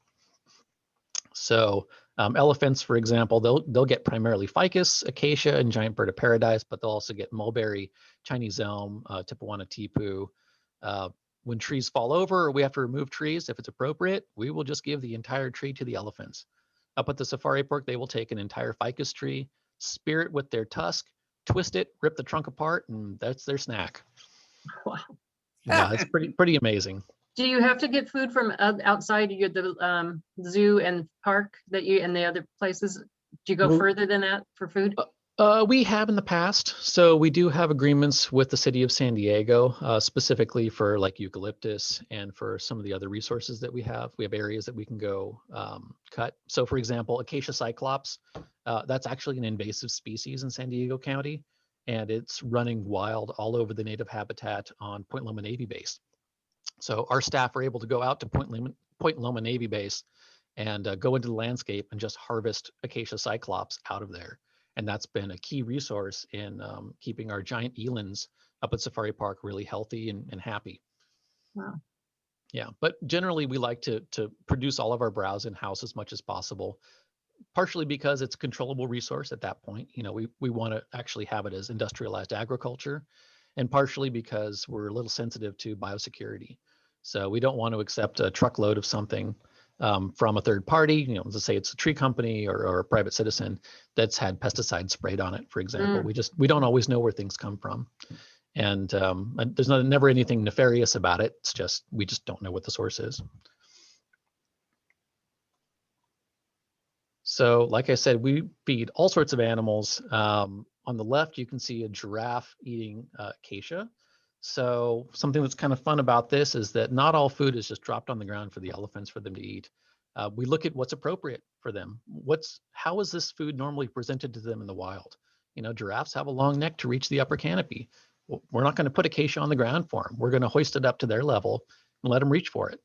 So elephants, for example, they'll get primarily ficus, acacia, and giant bird of paradise, but they'll also get mulberry, Chinese elm, Tipuana tipu. When trees fall over or we have to remove trees, if it's appropriate, we will just give the entire tree to the elephants. Up at the safari park, they will take an entire ficus tree, spear it with their tusk, twist it, rip the trunk apart, and that's their snack. Wow. Yeah, it's pretty amazing. Do you have to get food from outside the zoo and park and the other places? Do you go further than that for food? We have in the past. So we do have agreements with the city of San Diego, specifically for like eucalyptus and for some of the other resources that we have. We have areas that we can go cut. So for example, acacia cyclops, that's actually an invasive species in San Diego County, and it's running wild all over the native habitat on Point Loma Navy Base. So our staff are able to go out to Point Loma Navy Base and go into the landscape and just harvest acacia cyclops out of there. And that's been a key resource in keeping our giant elands up at Safari Park really healthy and happy. Wow. Yeah, but generally we like to produce all of our browse in-house as much as possible, partially because it's a controllable resource at that point. We want to actually have it as industrialized agriculture, and partially because we're a little sensitive to biosecurity. So we don't want to accept a truckload of something from a third party, let's say it's a tree company or a private citizen that's had pesticides sprayed on it, for example. We don't always know where things come from. And there's never anything nefarious about it. It's just, we just don't know what the source is. So like I said, we feed all sorts of animals. On the left, you can see a giraffe eating acacia. So something that's kind of fun about this is that not all food is just dropped on the ground for the elephants for them to eat. We look at what's appropriate for them. How is this food normally presented to them in the wild? Giraffes have a long neck to reach the upper canopy. We're not going to put acacia on the ground for them. We're going to hoist it up to their level and let them reach for it.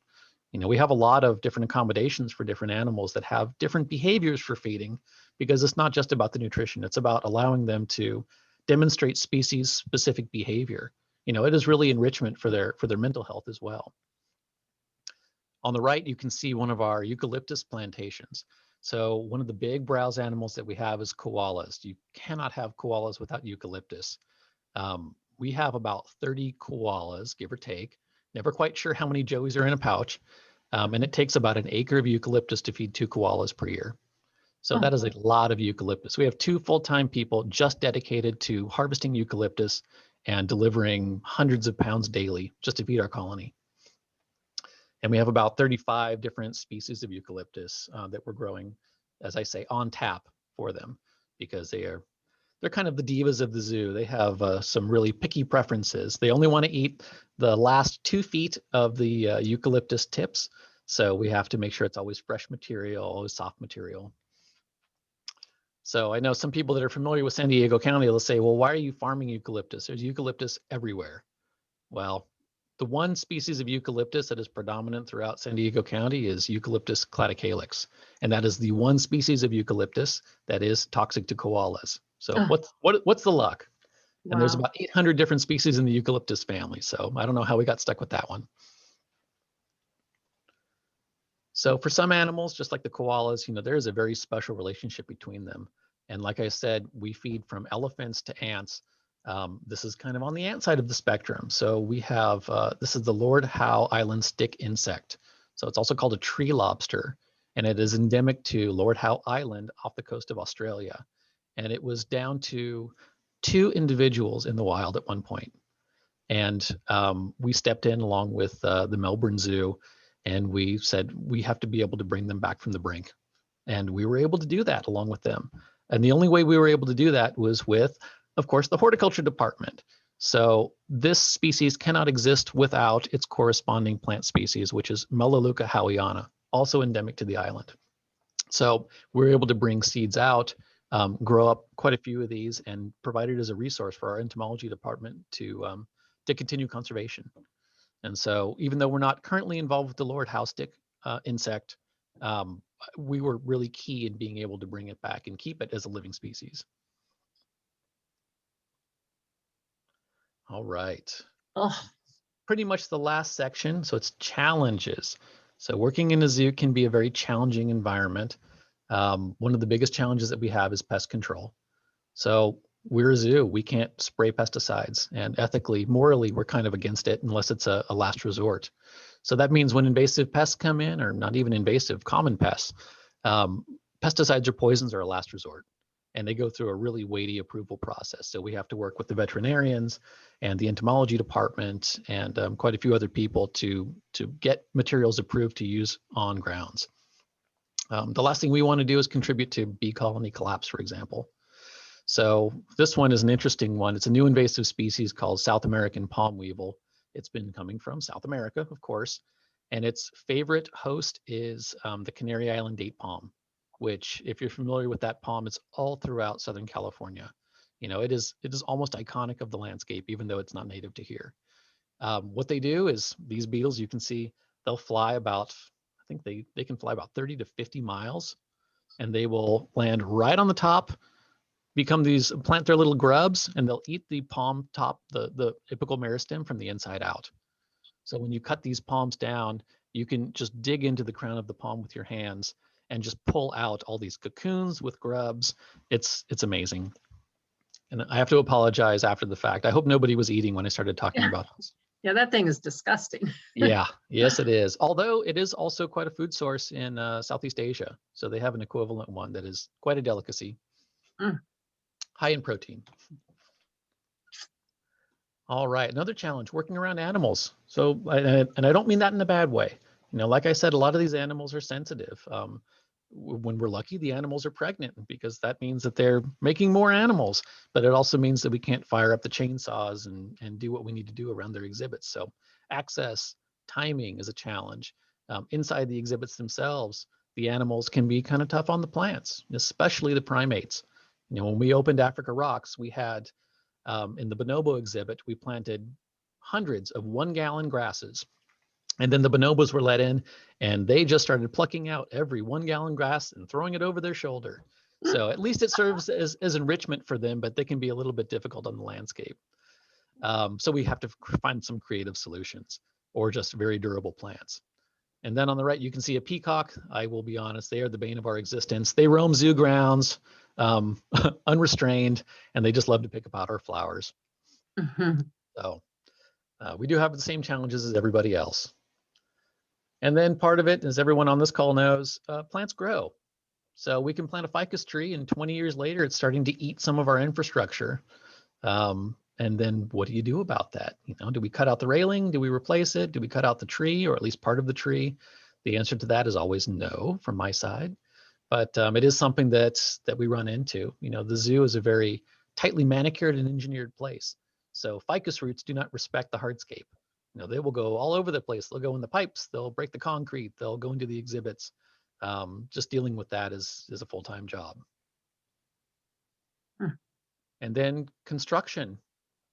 We have a lot of different accommodations for different animals that have different behaviors for feeding, because it's not just about the nutrition, it's about allowing them to demonstrate species specific behavior. It is really enrichment for their mental health as well. On the right, you can see one of our eucalyptus plantations. So one of the big browse animals that we have is koalas. You cannot have koalas without eucalyptus. We have about 30 koalas, give or take. Never quite sure how many joeys are in a pouch. And it takes about an acre of eucalyptus to feed 2 koalas per year. So that is a lot of eucalyptus. We have 2 full-time people just dedicated to harvesting eucalyptus and delivering hundreds of pounds daily just to feed our colony. And we have about 35 different species of eucalyptus that we're growing, as I say, on tap for them, because they're kind of the divas of the zoo. They have some really picky preferences. They only want to eat the last 2 feet of the eucalyptus tips. So we have to make sure it's always fresh material, always soft material. So I know some people that are familiar with San Diego County, they'll say, well, why are you farming eucalyptus? There's eucalyptus everywhere. Well, the one species of eucalyptus that is predominant throughout San Diego County is Eucalyptus cladocalyx. And that is the one species of eucalyptus that is toxic to koalas. So what's the luck? Wow. And there's about 800 different species in the eucalyptus family. So I don't know how we got stuck with that one. So for some animals, just like the koalas, there is a very special relationship between them. And like I said, we feed from elephants to ants. This is kind of on the ant side of the spectrum. So we have, this is the Lord Howe Island stick insect. So it's also called a tree lobster, and it is endemic to Lord Howe Island off the coast of Australia. And it was down to 2 individuals in the wild at one point. And we stepped in along with the Melbourne Zoo, and we said, we have to be able to bring them back from the brink. And we were able to do that along with them. And the only way we were able to do that was with, of course, the horticulture department. So this species cannot exist without its corresponding plant species, which is Melaleuca howiana, also endemic to the island. So we were able to bring seeds out, grow up quite a few of these, and provide it as a resource for our entomology department to continue conservation. And so even though we're not currently involved with the Lord Howe stick insect, we were really key in being able to bring it back and keep it as a living species. All right. Pretty much the last section. So it's challenges. So working in a zoo can be a very challenging environment. One of the biggest challenges that we have is pest control. So we're a zoo. We can't spray pesticides, and ethically, morally, we're kind of against it unless it's a last resort. So that means when invasive pests come in, or not even invasive, common pests, pesticides or poisons are a last resort, and they go through a really weighty approval process. So we have to work with the veterinarians and the entomology department and quite a few other people to get materials approved to use on grounds. The last thing we want to do is contribute to bee colony collapse, for example. So this one is an interesting one. It's a new invasive species called South American palm weevil. It's been coming from South America, of course, and its favorite host is the Canary Island date palm, which, if you're familiar with that palm, it's all throughout Southern California. It is almost iconic of the landscape, even though it's not native to here. What they do is, these beetles, you can see, they'll fly about, I think they can fly about 30 to 50 miles, and they will land right on the top, plant their little grubs, and they'll eat the palm top, the apical meristem, from the inside out. So when you cut these palms down, you can just dig into the crown of the palm with your hands and just pull out all these cocoons with grubs. It's amazing. And I have to apologize after the fact. I hope nobody was eating when I started talking about this. Yeah, that thing is disgusting. Yeah, yes, it is. Although it is also quite a food source in Southeast Asia. So they have an equivalent one that is quite a delicacy. High in protein. All right, another challenge, working around animals. So, and I don't mean that in a bad way. Like I said, a lot of these animals are sensitive. When we're lucky, the animals are pregnant, because that means that they're making more animals, but it also means that we can't fire up the chainsaws and do what we need to do around their exhibits. So access, timing is a challenge. Inside the exhibits themselves, the animals can be kind of tough on the plants, especially the primates. When we opened Africa Rocks, we had, in the bonobo exhibit, we planted hundreds of 1-gallon grasses. And then the bonobos were let in, and they just started plucking out every 1-gallon glass and throwing it over their shoulder. So at least it serves as enrichment for them, but they can be a little bit difficult on the landscape. So we have to find some creative solutions or just very durable plants. And then on the right, you can see a peacock. I will be honest, they are the bane of our existence. They roam zoo grounds unrestrained, and they just love to pick about our flowers. So we do have the same challenges as everybody else. And then part of it, as everyone on this call knows, plants grow. So we can plant a ficus tree, and 20 years later, it's starting to eat some of our infrastructure. And then what do you do about that? You know, do we cut out the railing? Do we replace it? Do we cut out the tree, or at least part of the tree? The answer to that is always no from my side. But it is something that we run into. You know, the zoo is a very tightly manicured and engineered place. So ficus roots do not respect the hardscape. You know, they will go all over the place. They'll go in the pipes. They'll break the concrete. They'll go into the exhibits. Just dealing with that is a full-time job. And then construction.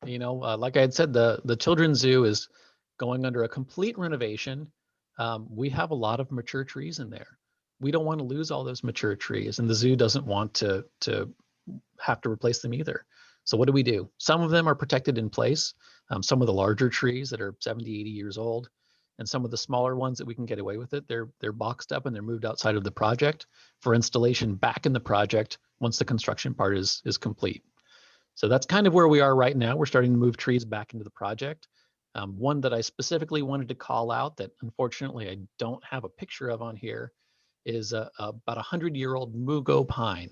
You know, like I had said, the children's zoo is going under a complete renovation. We have a lot of mature trees in there. We don't want to lose all those mature trees, and the zoo doesn't want to have to replace them either. So what do? Some of them are protected in place. Some of the larger trees that are 70, 80 years old, and some of the smaller ones that we can get away with it, they're boxed up and they're moved outside of the project for installation back in the project once the construction part is complete. So that's kind of where we are right now. We're starting to move trees back into the project. One that I specifically wanted to call out that unfortunately I don't have a picture of on here is about 100-year-old mugo pine,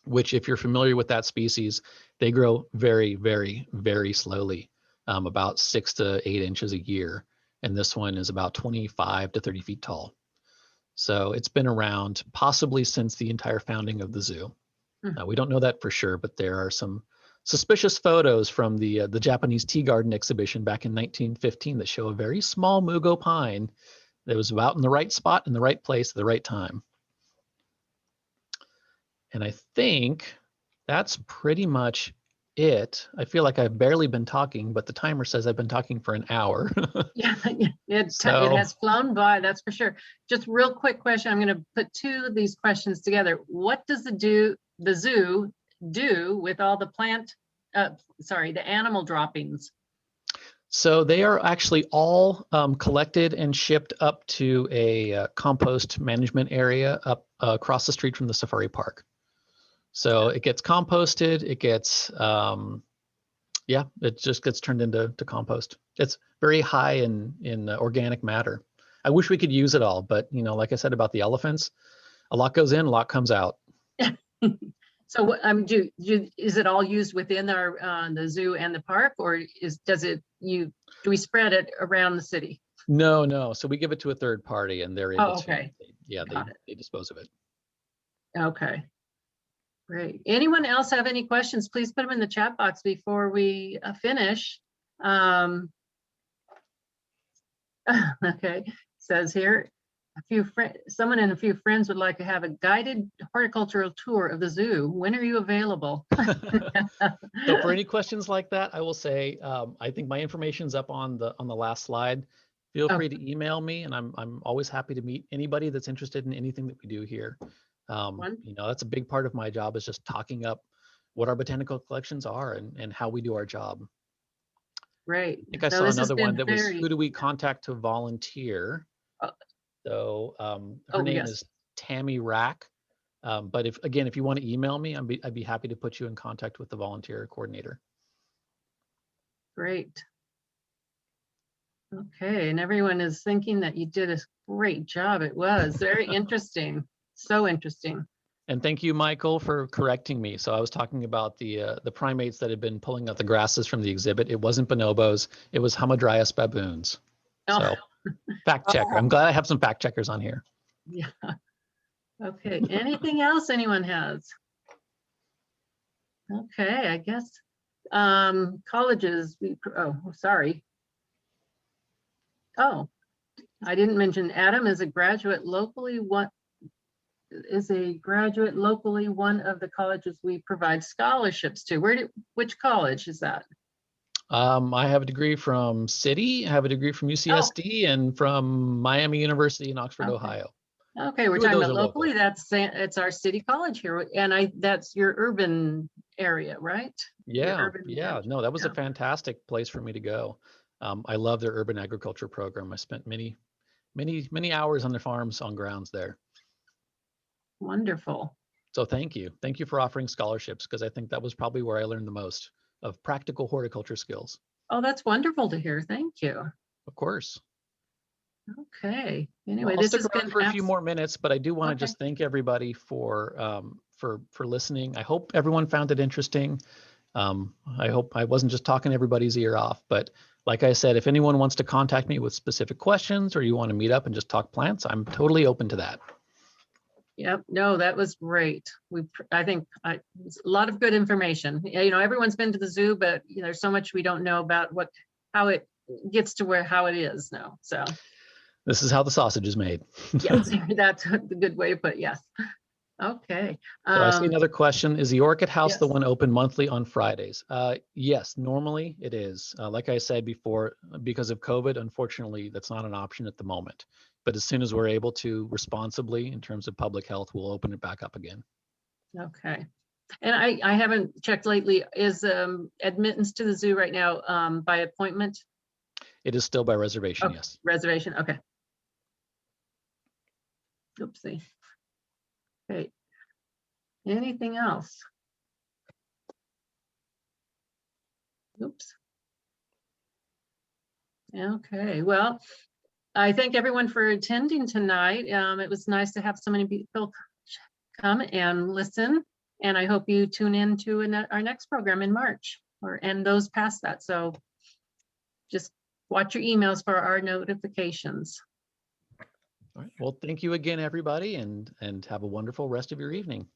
which if you're familiar with that species, they grow very, very, very slowly, about 6 to 8 inches a year. And this one is about 25 to 30 feet tall. So it's been around possibly since the entire founding of the zoo. We don't know that for sure, but there are some suspicious photos from the Japanese tea garden exhibition back in 1915 that show a very small mugo pine that was about in the right spot in the right place at the right time. And I think that's pretty much it. I feel like I've barely been talking, but the timer says I've been talking for an hour. Yeah, it has flown by, that's for sure. Just real quick question. I'm going to put two of these questions together. What does the zoo do with all the the animal droppings? So they are actually all collected and shipped up to a compost management area up across the street from the safari park. So it gets composted, it gets, it just gets turned into compost. It's very high in organic matter. I wish we could use it all, but you know, like I said about the elephants, a lot goes in, a lot comes out. So is it all used within the zoo and the park, or do we spread it around the city? No. So we give it to a third party, and they're able to. Yeah, they dispose of it. Okay. Great. Anyone else have any questions? Please put them in the chat box before we finish. Okay, says here, someone and a few friends would like to have a guided horticultural tour of the zoo. When are you available? So for any questions like that, I will say, I think my information's up on the last slide. Feel free to email me, and I'm always happy to meet anybody that's interested in anything that we do here. You know, that's a big part of my job, is just talking up what our botanical collections are and how we do our job. Right. I think I saw another one that was, who do we contact to volunteer? So her name is Tammy Rack. But if you want to email me, I'd be happy to put you in contact with the volunteer coordinator. Great. Okay, and everyone is thinking that you did a great job. It was very interesting. So interesting. And thank you, Michael, for correcting me. So I was talking about the primates that had been pulling out the grasses from the exhibit. It wasn't bonobos. It was Hamadryas baboons. So fact checker. I'm glad I have some fact checkers on here. Yeah. Okay. Anything else anyone has? Okay, I guess colleges. Sorry. Oh, I didn't mention Adam is a graduate locally. One of the colleges we provide scholarships to. Which college is that? I have a degree from City, I have a degree from UCSD, and from Miami University in Oxford, Okay. Ohio. Okay, we're Two of talking those about are local. locally, it's our city college here, and that's your urban area, right? Your Yeah, urban yeah. edge. No, that was a Yeah, fantastic place for me to go. I love their urban agriculture program. I spent many hours on their farms on grounds there. wonderful. So thank you. Thank you for offering scholarships, because I think that was probably where I learned the most of practical horticulture skills. Oh, that's wonderful to hear. Thank you. Of course. Okay, Well, anyway, I'll this stick has around been for a few more minutes, but I do want to okay. just thank everybody for listening. I hope everyone found it interesting. I hope I wasn't just talking everybody's ear off, but like I said, if anyone wants to contact me with specific questions, or you want to meet up and just talk plants, I'm totally open to that. Yep, no, that was great. I think it's a lot of good information. Yeah, everyone's been to the zoo, but there's so much we don't know about how it gets to how it is now. So This is how the sausage is made. yes, that's a good way to put it. Yes. Okay. So I see another question. Is the Orchid House the Yes. one open monthly on Fridays? Yes, normally it is. Like I said before, because of COVID, unfortunately, that's not an option at the moment. But as soon as we're able to responsibly, in terms of public health, we'll open it back up again. Okay. And I haven't checked lately. Is admittance to the zoo right now by appointment? It is still by reservation, Oh, yes. reservation. Okay. Oopsie. Okay. Anything else? Oops. Okay. Well, I thank everyone for attending tonight. It was nice to have so many people come and listen. And I hope you tune in to our next program in March and those past that. So just watch your emails for our notifications. All right. Well, thank you again, everybody, and have a wonderful rest of your evening.